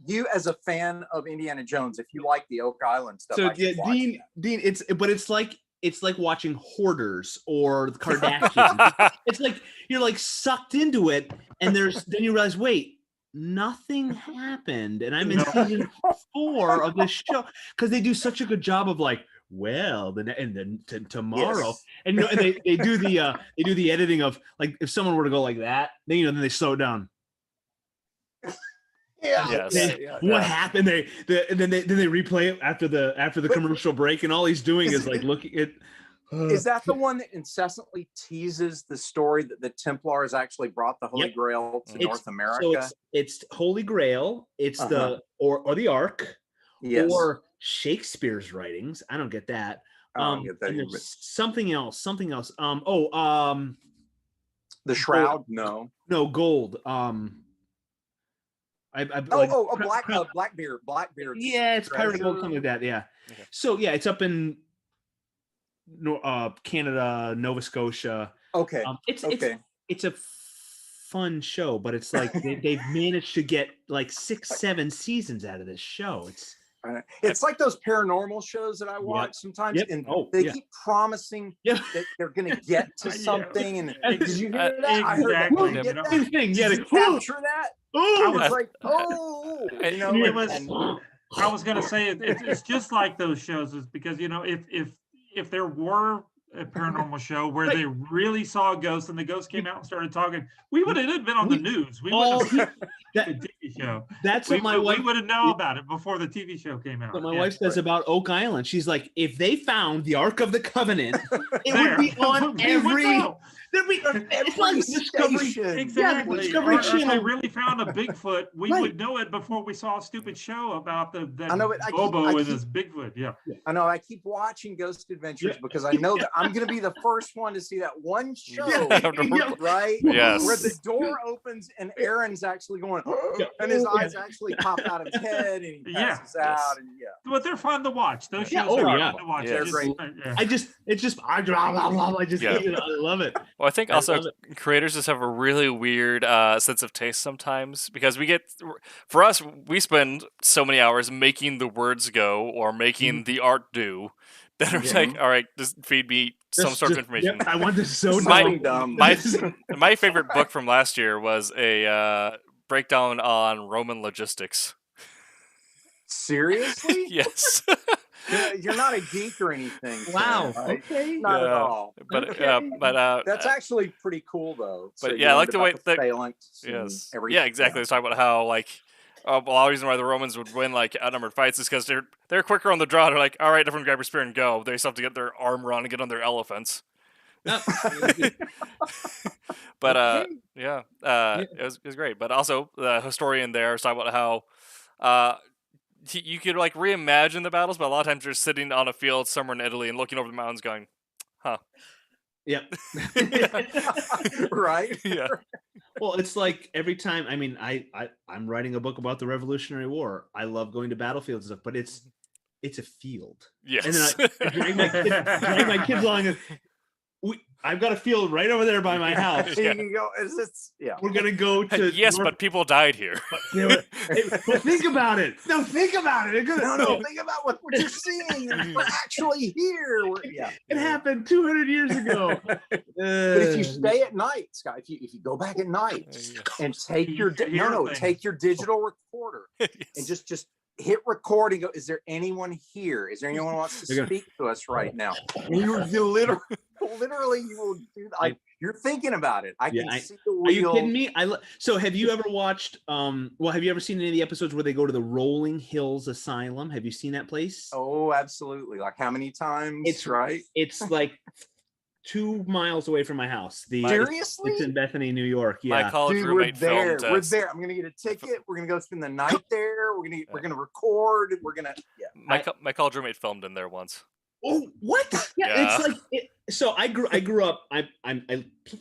you, as a fan of Indiana Jones, if you like the Oak Island stuff, so Dean, it's like watching Hoarders or the Kardashians. It's like you're like sucked into it, and then you realize, wait, nothing happened, and I'm in season 4 of this show, because they do such a good job of like, well, tomorrow, Yes. and they do the editing of like if someone were to go like that, then then they slow it down. Yeah. Yes. What happened? And then they replay it after the commercial break, and all he's doing is like looking at. Is that the one that incessantly teases the story that the Templars actually brought the Holy Grail to North America? So it's Holy Grail. It's the the Ark, or Shakespeare's writings. I don't get that. I don't get that and either, there's something else. The Shroud. No, Gold. Blackbeard. Yeah, it's Pirate Gold, something like that. Yeah. Okay. So yeah, it's up in Canada, Nova Scotia. Okay. It's a fun show, but it's like they've managed to get like 6-7 seasons out of this show. It's like those paranormal shows that I watch sometimes, and they keep promising that they're going to get to something. And did you hear that? I heard that. Exactly. Did Yeah, you capture that? It's like, It was. I was going to say it's just like those shows, is because if there were a paranormal show where they really saw a ghost and the ghost came out and started talking, we would have been on the news. We would have the TV show. That's what my wife. We would have known about it before the TV show came out. What my wife says about Oak Island. She's like, if they found the Ark of the Covenant, it would be on every. It's like Discovery. Exactly. Discovery Or if they Channel. really found a Bigfoot, we would know it before we saw a stupid show about Bobo and his Bigfoot. Yeah. I know. I keep watching Ghost Adventures because I know that I'm going to be the first one to see that one show, right? Yes. Where the door opens and Aaron's actually going, and his eyes actually pop out of his head and he passes out. And But they're fun to watch. Those shows are fun to watch. Yeah. They're great. I love it. Well, I think also creators just have a really weird sense of taste sometimes, because for us, we spend so many hours making the words go or making the art do that are like, all right, just feed me some sort of information. I want this so dumb. My favorite book from last year was a breakdown on Roman logistics. Seriously? Yes. You're not a geek or anything. Wow. Right? Okay. Not at all. But That's actually pretty cool, though. But I like the way that. Yes. Yeah, exactly. Let's talk about how a lot of reason why the Romans would win outnumbered fights is because they're quicker on the draw. They're like, all right, everyone grab your spear and go. They still have to get their armor on and get on their elephants. But it was great. But also the historian there was talking about how you could reimagine the battles, but a lot of times you're sitting on a field somewhere in Italy and looking over the mountains, going, "Huh." Yeah. Right. Yeah. Well, it's like every time. I mean, I'm writing a book about the Revolutionary War. I love going to battlefields and stuff, but it's a field. Yes. And then I drag my kids along. And I've got a field right over there by my house. You can go. We're gonna go to. Yes, but people died here. But think about it. No, think about it. No, think about what you're seeing. We're actually here. It happened 200 years ago. But if you stay at night, Scott, if you go back at night and take your take your digital recorder and just hit record and go, is there anyone here? Is there anyone who wants to speak to us right now? And you literally you will do that. You're thinking about it. I can see the wheel. Are you kidding me? So have you ever watched have you ever seen any of the episodes where they go to the Rolling Hills Asylum? Have you seen that place? Oh, absolutely. Like how many times? It's right. It's like 2 miles away from my house. Seriously? It's in Bethany, New York. Yeah. My college roommate filmed We're there. I'm gonna get a ticket. We're gonna go spend the night there. We're gonna record. We're gonna My college roommate filmed in there once. Oh, what? Yeah. It's like so I grew up. I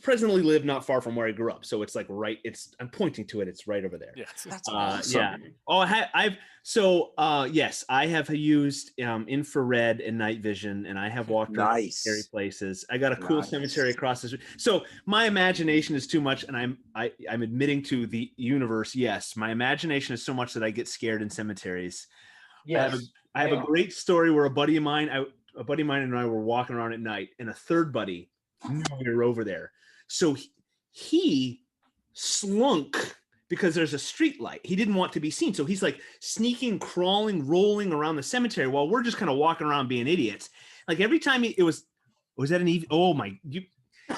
presently live not far from where I grew up. So it's like right. I'm pointing to it. It's right over there. Yes. That's awesome. Yeah. Oh, yes, I have used infrared and night vision, and I have walked around scary places. I got a cool cemetery across the street. So my imagination is too much, and I'm admitting to the universe. Yes, my imagination is so much that I get scared in cemeteries. Yes. I have a great story where a buddy of mine and I were walking around at night, and a third buddy knew we were over there. So he slunk because there's a street light. He didn't want to be seen. So he's like sneaking, crawling, rolling around the cemetery while we're just kind of walking around being idiots. Like every time was that an EV? Oh my,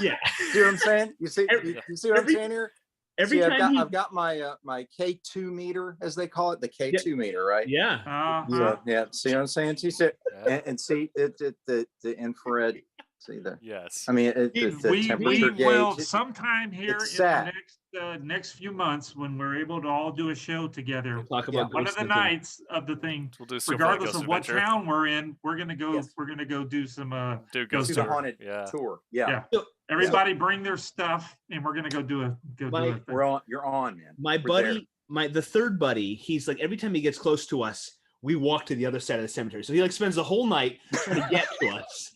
yeah. See what I'm saying? You see what I'm saying here? Every See, time I've got my my K2 meter, as they call it, the K2 meter, right? Yeah. So, yeah. See what I'm saying? See, and see the infrared. See the. Yes. I mean, the temperature we will gauge. sometime here in the next few months, when we're able to all do a show together. We'll talk about one of the nights of the thing, We'll do regardless of what adventure. town we're in, we're gonna go. Yes. We're gonna go do some ghost the tour. haunted tour. Yeah. Everybody bring their stuff, and we're gonna go do a do a thing. We're on. You're on, man. My buddy, the third buddy, he's like, every time he gets close to us, we walk to the other side of the cemetery. So he like spends the whole night trying to get to us.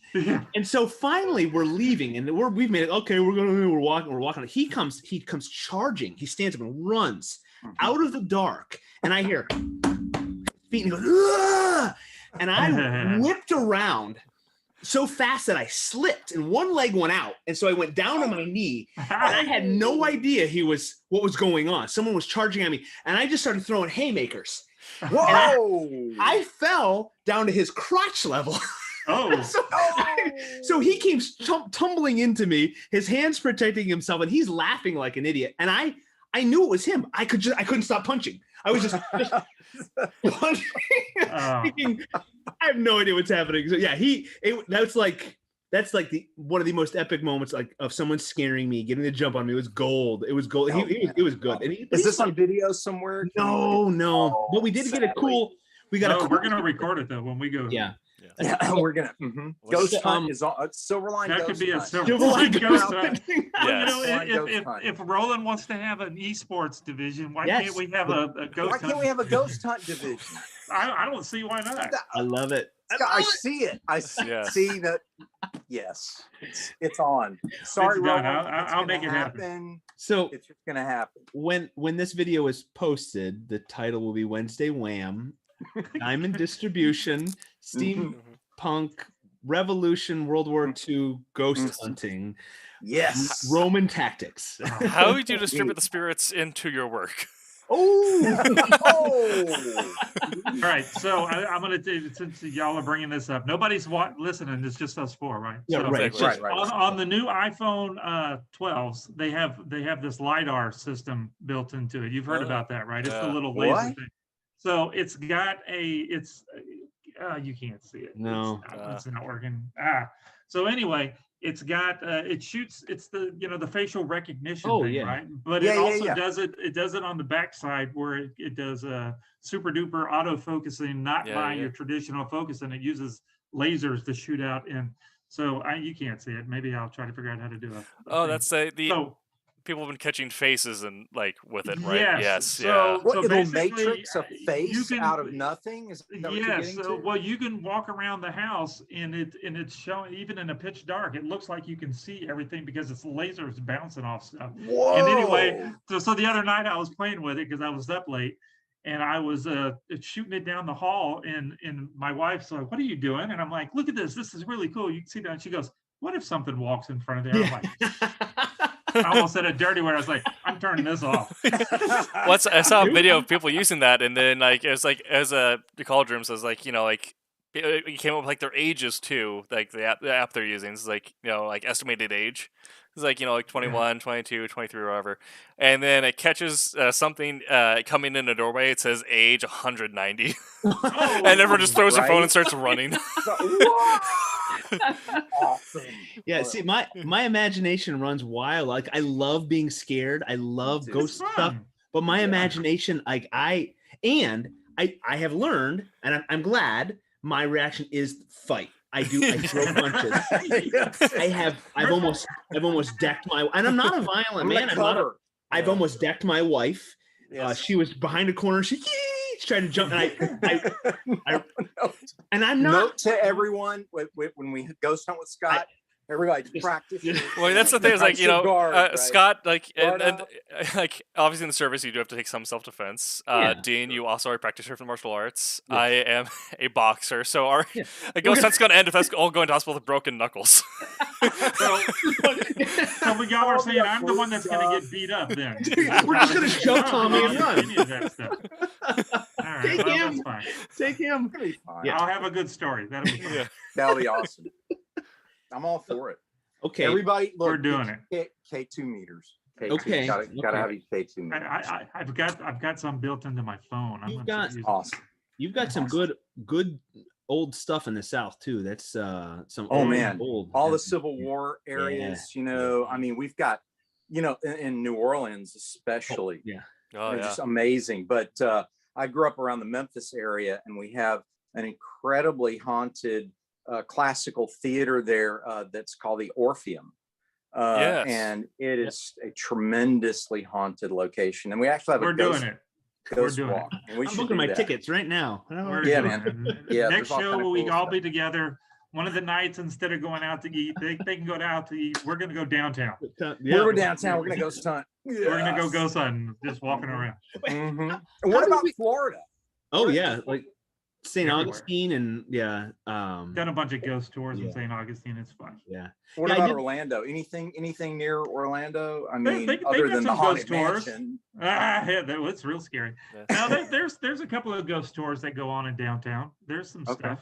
And so finally we're leaving, and we've made it. Okay, we're walking. He comes charging. He stands up and runs out of the dark, and I hear feet, and he goes, "Ugh!" And I whipped around so fast that I slipped, and one leg went out, and so I went down on my knee, and I had no idea what was going on. Someone was charging at me, and I just started throwing haymakers. Whoa! I fell down to his crotch level. Oh. So he came tumbling into me, his hands protecting himself, and he's laughing like an idiot. And I knew it was him. I couldn't stop punching. I was just punching, thinking, I have no idea what's happening. So yeah, that's like one of the most epic moments, like, of someone scaring me, getting the jump on me. It was gold. It was gold. It was good. And is this on video somewhere? No. But we did get a cool. We're gonna record it though when we go. Yeah. Yeah, we're gonna Ghost Hunt is on Silverline. That could be a Silverline Ghost Hunt. Yes. If Roland wants to have an esports division, why can't we have a Ghost Hunt? Why can't we have a Ghost Hunt division? I don't see why not. I love it. I see it. I see that. Yes, it's on. Sorry, Roland. I'll make it happen. So it's just gonna happen. When this video is posted, the title will be Wednesday Wham. Diamond Distribution, Steampunk, Revolution, World War II, Ghost Hunting. Yes. Roman Tactics. How do you distribute the spirits into your work? Oh. All right. So I'm going to, since y'all are bringing this up, nobody's listening. It's just us four, right? Yeah, so, right. On the new iPhone 12s, they have this LiDAR system built into it. You've heard about that, right? It's the little laser thing. So it's got you can't see it. No, it's not working. So anyway, it's got it shoots. It's the facial recognition thing, right? But it also does it. It does it on the backside where it does super duper auto focusing, not by your traditional focusing. It uses lasers to shoot out in. So you can't see it. Maybe I'll try to figure out how to do it. That's people have been catching faces and with it, right? Yes. So it'll matrix a face out of nothing. Is that what you're getting to? Well, you can walk around the house and it's showing, even in a pitch dark, it looks like you can see everything because it's lasers bouncing off stuff. Whoa. And anyway, so the other night I was playing with it because I was up late. And I was shooting it down the hall, and my wife's like, "What are you doing?" And I'm like, "Look at this. This is really cool. You can see that." And she goes, "What if something walks in front of there?" I'm like, I almost said a dirty word. I was like, "I'm turning this off." I saw a video of people using that, and then it was as the cauldron says, it came up with their ages too, like the app they're using is estimated age. It's 21, 22, 23, or whatever. And then it catches something coming in the doorway. It says age 190. And everyone just throws their phone and starts running. Awesome. Yeah, see, my imagination runs wild. Like, I love being scared. I love ghost stuff. But my imagination, I have learned, and I'm glad, my reaction is fight. I throw punches. I've almost decked my, and I'm not a violent man. I've almost decked my wife. Yes. She was behind a corner. She tried to jump, and and I'm not. Note to everyone when we ghost hunt with Scott. Everybody practice. Well, that's the thing. Is Scott, and obviously in the service you do have to take some self-defense. Dean, you also are a practitioner for martial arts. Yes. I am a boxer, so our ghost hunt's gonna end if us all go into hospital with broken knuckles. So but y'all are saying I'm the one that's going to get beat up then. We're just gonna shove Tommy and run. Any of that stuff. All right, Take well, him. that's fine. Take him. It'll be fine. Yeah. I'll have a good story. That'll be fine. Yeah. That'll be awesome. I'm all for it. Okay. Everybody, look, We're doing it. K2 meters. K2. Okay. Gotta Okay. have these K2 meters. I've got some built into my phone. I'm You've gonna got- use it. Awesome. You've got some good old stuff in the South too. That's some Oh, old, man. old. All the Civil War areas, I mean, we've got, in New Orleans especially, Oh, they're yeah. just amazing. But I grew up around the Memphis area, and we have an incredibly haunted classical theater there that's called the Orpheum. Yes. And it is a tremendously haunted location. And we actually have We're a ghost, doing it. ghost doing it. walk. And we I'm should booking do my that. tickets right now. We're Yeah, doing man. it. Yeah, Next there's all show, kinda we cool all stuff. be together. One of the nights, instead of going out to eat, they can go out to eat. We're gonna go downtown. Yeah. We're downtown. We're gonna go stunt. We're gonna go ghost hunting, just walking around. And what about Florida? Oh yeah, like St. Everywhere. Augustine and Done a bunch of ghost tours Yeah. in St. Augustine. It's fun. yeah. What Yeah, I about did- Orlando? Anything near Orlando? I They- mean, they other got than the some haunted ghost tours. mansion. It's real scary. Yes. Now there's a couple of ghost tours that go on in downtown. There's some Okay. stuff.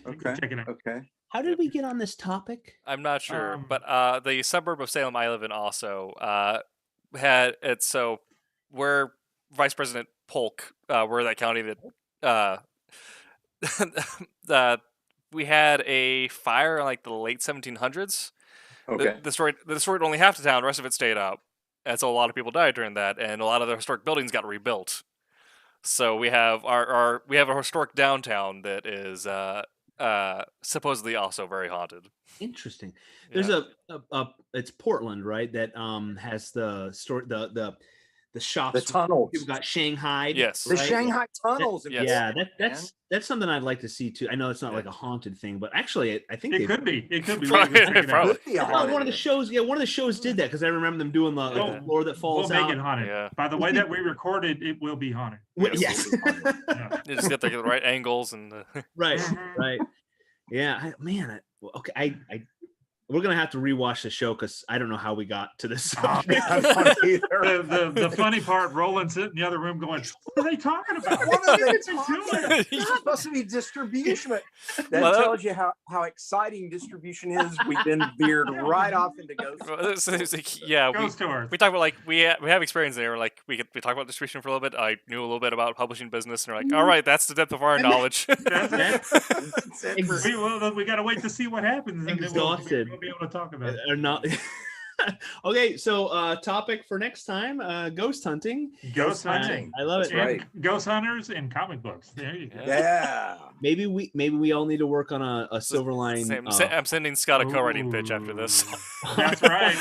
You can Okay. check it out. Okay. How did we get on this topic? I'm not sure, Um, but the suburb of Salem I live in also had it. So where Vice President Polk, where that county that we had a fire in like the late 1700s. Okay. That destroyed only half the town. The rest of it stayed up, and so a lot of people died during that, and a lot of the historic buildings got rebuilt. So we have a historic downtown that is supposedly also very haunted. Interesting. There's a it's Portland, right? That has the store the shops. The tunnels. People got Shanghai. Yes. The right? Shanghai tunnels. in Yes. Yeah, Portland, that's something I'd like to see too. I know it's not Yeah. like a haunted thing, but actually, I think It they could be. It could be. Probably- We'll check it out. probably. Could be a I thought one of haunted the shows. Yeah, one of the shows did that because I remember them doing the, We'll- the floor that falls We'll out. make it haunted. Yeah. By the way that we recorded, it will be haunted. Yes. Yeah. You just get the right angles and Right. Mhm. Right. Yeah. Okay. We're gonna have to rewatch the show because I don't know how we got to this. Oh, subject. I don't either. The funny part, Roland's sitting in the other room going, "What are they talking about? What are they What talking doing?" about? It's supposed to be distribution. That Well, tells you how exciting distribution is. We've been veered right off into ghost. Well, it's like, yeah, Ghost tours. we talk about like we have experience there. Like we talk about distribution for a little bit. I knew a little bit about publishing business, and we're like, all right, that's the depth of our knowledge. That's it. That's it for- We got to wait to see what happens, and then Exhausted. we'll be able to talk about it. Or not. Okay, so topic for next time: ghost hunting. Ghost Uh, hunting. I love it. That's right. And ghost hunters and comic books. There you go. Yeah. Maybe we all need to work on a Silverline. I'm sending Scott a co-writing pitch after this. That's right.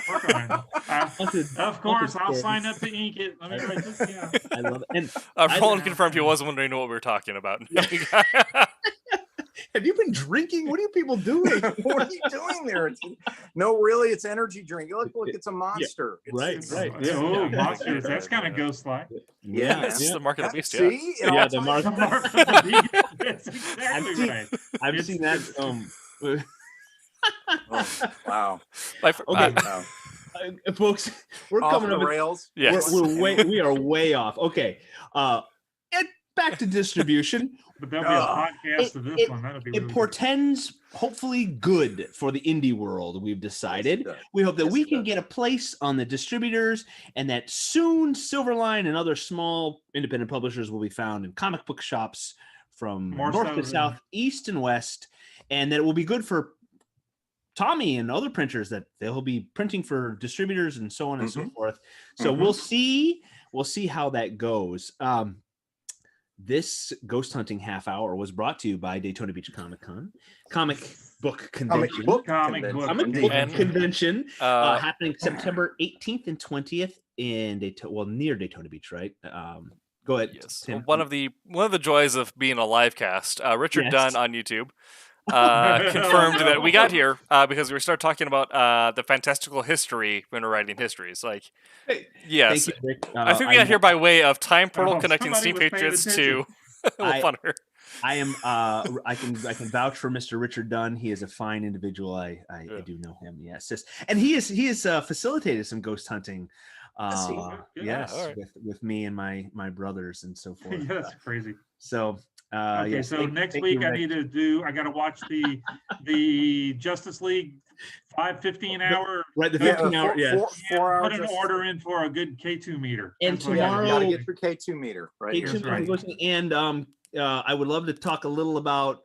Work on it. haunted- Of course, I'll stories. sign up to ink it. Let me write this down. I love it. And Roland confirmed he was wondering what we were talking about. have you been drinking? What are you people doing? What are you doing there? No, really, it's energy drink. Look, it's a monster. Right, It's- right. Oh, Yeah. monsters. That's kind of ghost-like. Yeah, This is the mark of the beast. Yeah. See? It Yeah, all the ties mark- The together. mark of the beast. That's exactly seen- right. I've It's- seen that. Oh, wow. Like, Okay. Wow. Folks, we're Off coming the up. rails. yes. We are way off. Okay. And back to distribution. But there'll be a podcast of this one. That'll be really It good. portends hopefully good for the indie world. We've decided. Yes, it does. We hope that Yes, we it can does. get a place on the distributors, and that soon Silverline and other small independent publishers will be found in comic book shops from More north so to than- south, east and west, and that it will be good for Tommy and other printers, that they'll be printing for distributors and so on and so Mhm. forth. So Mhm. we'll see how that goes. This ghost hunting half hour was brought to you by Daytona Beach Comic Con, comic book Comic convention. book Comic convention. book Comic Indeed. book And- convention Uh, happening September 18th and 20th in near Daytona Beach, right? Go ahead. yes. Tim. One of the joys of being a live cast, Richard Yes. Dunn on YouTube confirmed that we got here because we started talking about the fantastical history when we're writing histories. Like, Hey, yes, Thank you, Rick. I think we got here by way of Time Portal Oh, connecting somebody Steam was paying Patriots attention. to I- Funner. I am. I can vouch for Mr. Richard Dunn. He is a fine individual. I do know him. Yes, and he is facilitated some ghost hunting. Yes, all right. with me and my brothers and so forth. Yeah, that's crazy. So Okay, yes, so next week I got to watch the Justice League 5:15 hour. Right, the 15 hour. Yeah, 4 hours. Put an order in for a good K2 meter. And That's what I gotta tomorrow- do. Got to get your K2 meter, right? That's right. And I would love to talk a little about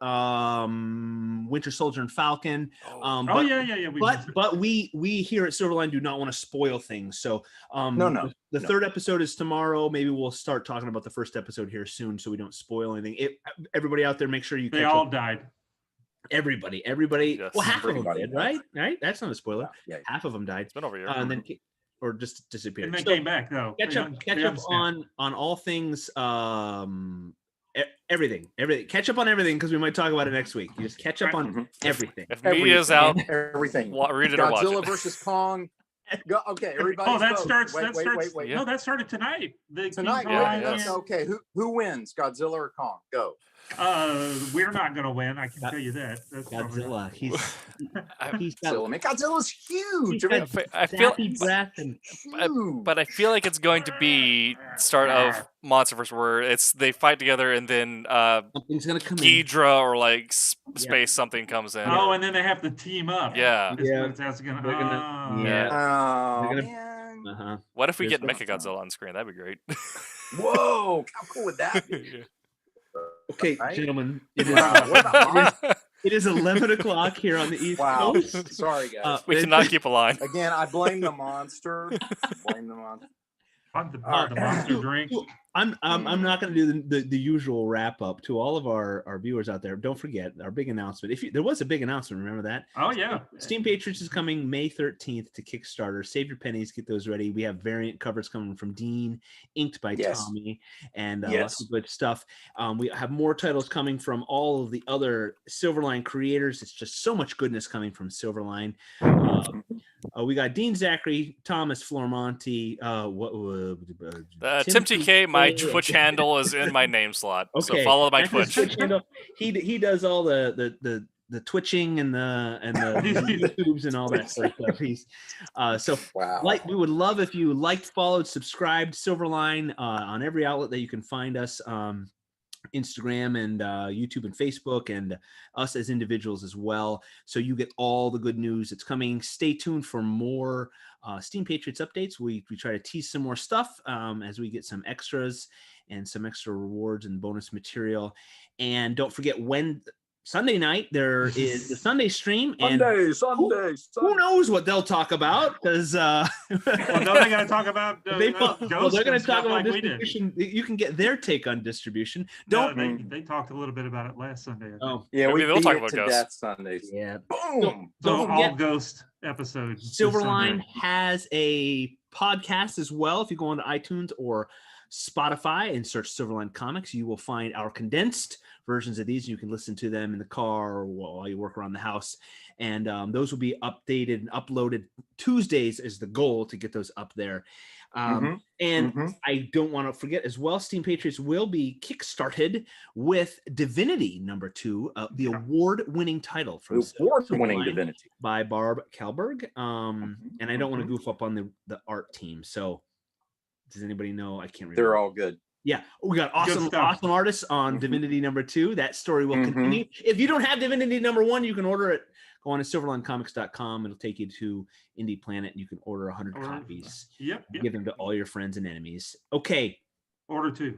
Winter Soldier and Falcon. Oh yeah. But we here at Silverline do not want to spoil things. So No. The third episode is tomorrow. Maybe we'll start talking about the first episode here soon, so we don't spoil anything. Everybody out there, make sure you. They all died. Everybody. Yes. Well, half of them Everybody did, died. right? That's not a spoiler. Yeah. Half of them died, It's been over a year. and then or just disappeared. And they So, came back though. catch They up understand. on all things everything catch up on everything, because we might talk about it next week. You just catch up on everything. If media's out, Everything. read it or watch Godzilla it. versus Kong. Okay, everybody. Oh, that starts. Wait. No, that started tonight. The Tonight, King right? Kong That's okay. Who wins, Godzilla or Kong? Go. We're not going to win. I can tell you that. That's probably Godzilla, he's got Godzilla, man. Godzilla's huge. He's got I feel, zappy breath and but I feel like it's going to be start of Monsterverse where they fight together and then something's gonna come in. Ghidra or like space something comes in. Oh, and then they have to team up. Yeah. Is Yeah. what it's asking. They're gonna- yeah. Oh, They're gonna- man. Uh-huh. What if we There's get Mechagodzilla on screen? That'd be great. Whoa, how cool would that be? Okay, Right? gentlemen, it is 11 o'clock here on the East Wow. Coast. Sorry, guys. We cannot keep a line. Again, I blame the monster. Blame the monster. The monster drink. I'm not going to do the usual wrap up to all of our viewers out there. Don't forget our big announcement. There was a big announcement, remember that? Oh yeah. Steam Patriots is coming May 13th to Kickstarter. Save your pennies, get those ready. We have variant covers coming from Dean, inked by Tommy, and lots of good stuff. We have more titles coming from all of the other Silverline creators. It's just so much goodness coming from Silverline. We got Dean Zachary, Thomas Flormonti, Tim TK, my Twitch handle is in my name slot. So follow my That's his Twitch. handle. He does all the twitching and the YouTubes and all that sort of stuff. So Wow. we would love if you liked, followed, subscribed Silverline on every outlet that you can find us. Instagram and YouTube and Facebook, and us as individuals as well. So you get all the good news. It's coming. Stay tuned for more Steam Patriots updates. We try to tease some more stuff as we get some extras and some extra rewards and bonus material. And don't forget, Sunday night there is the Sunday stream. And Sunday. Who knows what they'll talk about? Because Well, don't they got to talk about they're going to talk about like we did. distribution. You can get their take on distribution. No, they talked a little bit about it last Sunday. I think. Oh, Yeah, Maybe we they'll beat talk it about to ghosts. death Sundays. yeah. Boom. So Don't all forget, ghost episodes. this Silverline Sunday. has a podcast as well. If you go onto iTunes or Spotify and search Silverline Comics, you will find our condensed versions of these. You can listen to them in the car or while you work around the house. And those will be updated and uploaded Tuesdays is the goal to get those up there. And I don't want to forget as well, Steam Patriots will be kickstarted with Divinity #2, the award-winning title from Award-winning Silverline Divinity. by Barb Kalberg. And I don't want to goof up on the art team. So does anybody know? I can't remember. They're all good. Yeah, we got awesome artists on Divinity #2. That story will continue. If you don't have Divinity #1, you can order it. Go on to silverlinecomics.com. It'll take you to Indie Planet, and you can order 100 copies. Yep. Give them to all your friends and enemies. Okay, Order two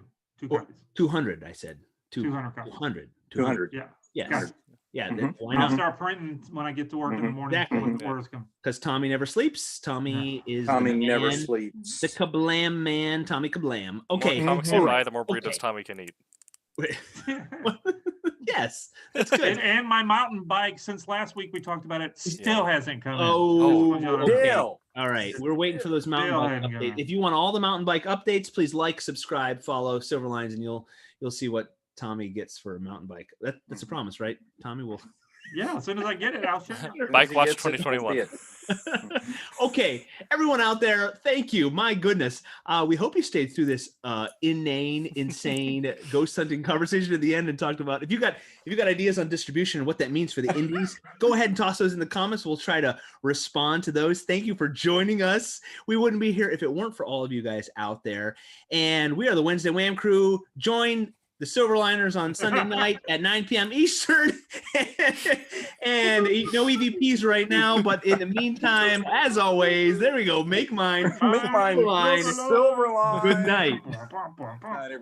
Or- copies. 200. I said 200 copies. 200. 200. Yeah. Yeah, Got it. yeah. Why I'll not? start printing when I get to work in the morning. Exactly. When the orders come. Because Tommy never sleeps. Tommy is Tommy the never man, sleeps. the Kablam man. Tommy Kablam. Okay. More comics all you right. buy, the more burritos Okay. Tommy can eat. Yes, that's good. And my mountain bike, since last week we talked about it, still hasn't come in. Oh, okay. Bill. All right, we're waiting for those mountain Still bike hadn't updates. gone. If you want all the mountain bike updates, please like, subscribe, follow Silverlines, and you'll see what Tommy gets for a mountain bike. That's a promise, right? Tommy will. Yeah, as soon as I get it, I'll show you. Bike Watch As soon as he gets it, 2021. he'll see it. Okay, everyone out there, thank you. My goodness. We hope you stayed through this inane, insane ghost hunting conversation at the end and talked about if you got ideas on distribution and what that means for the indies, go ahead and toss those in the comments. We'll try to respond to those. Thank you for joining us. We wouldn't be here if it weren't for all of you guys out there. And we are the Wednesday Wham crew. Join the Silverliners on Sunday night at 9 p.m. Eastern. And no EVPs right now, but in the meantime, as always, there we go. Make mine. Make mine Silverline. Silverline. Good night. Bum, bum, bum, bum.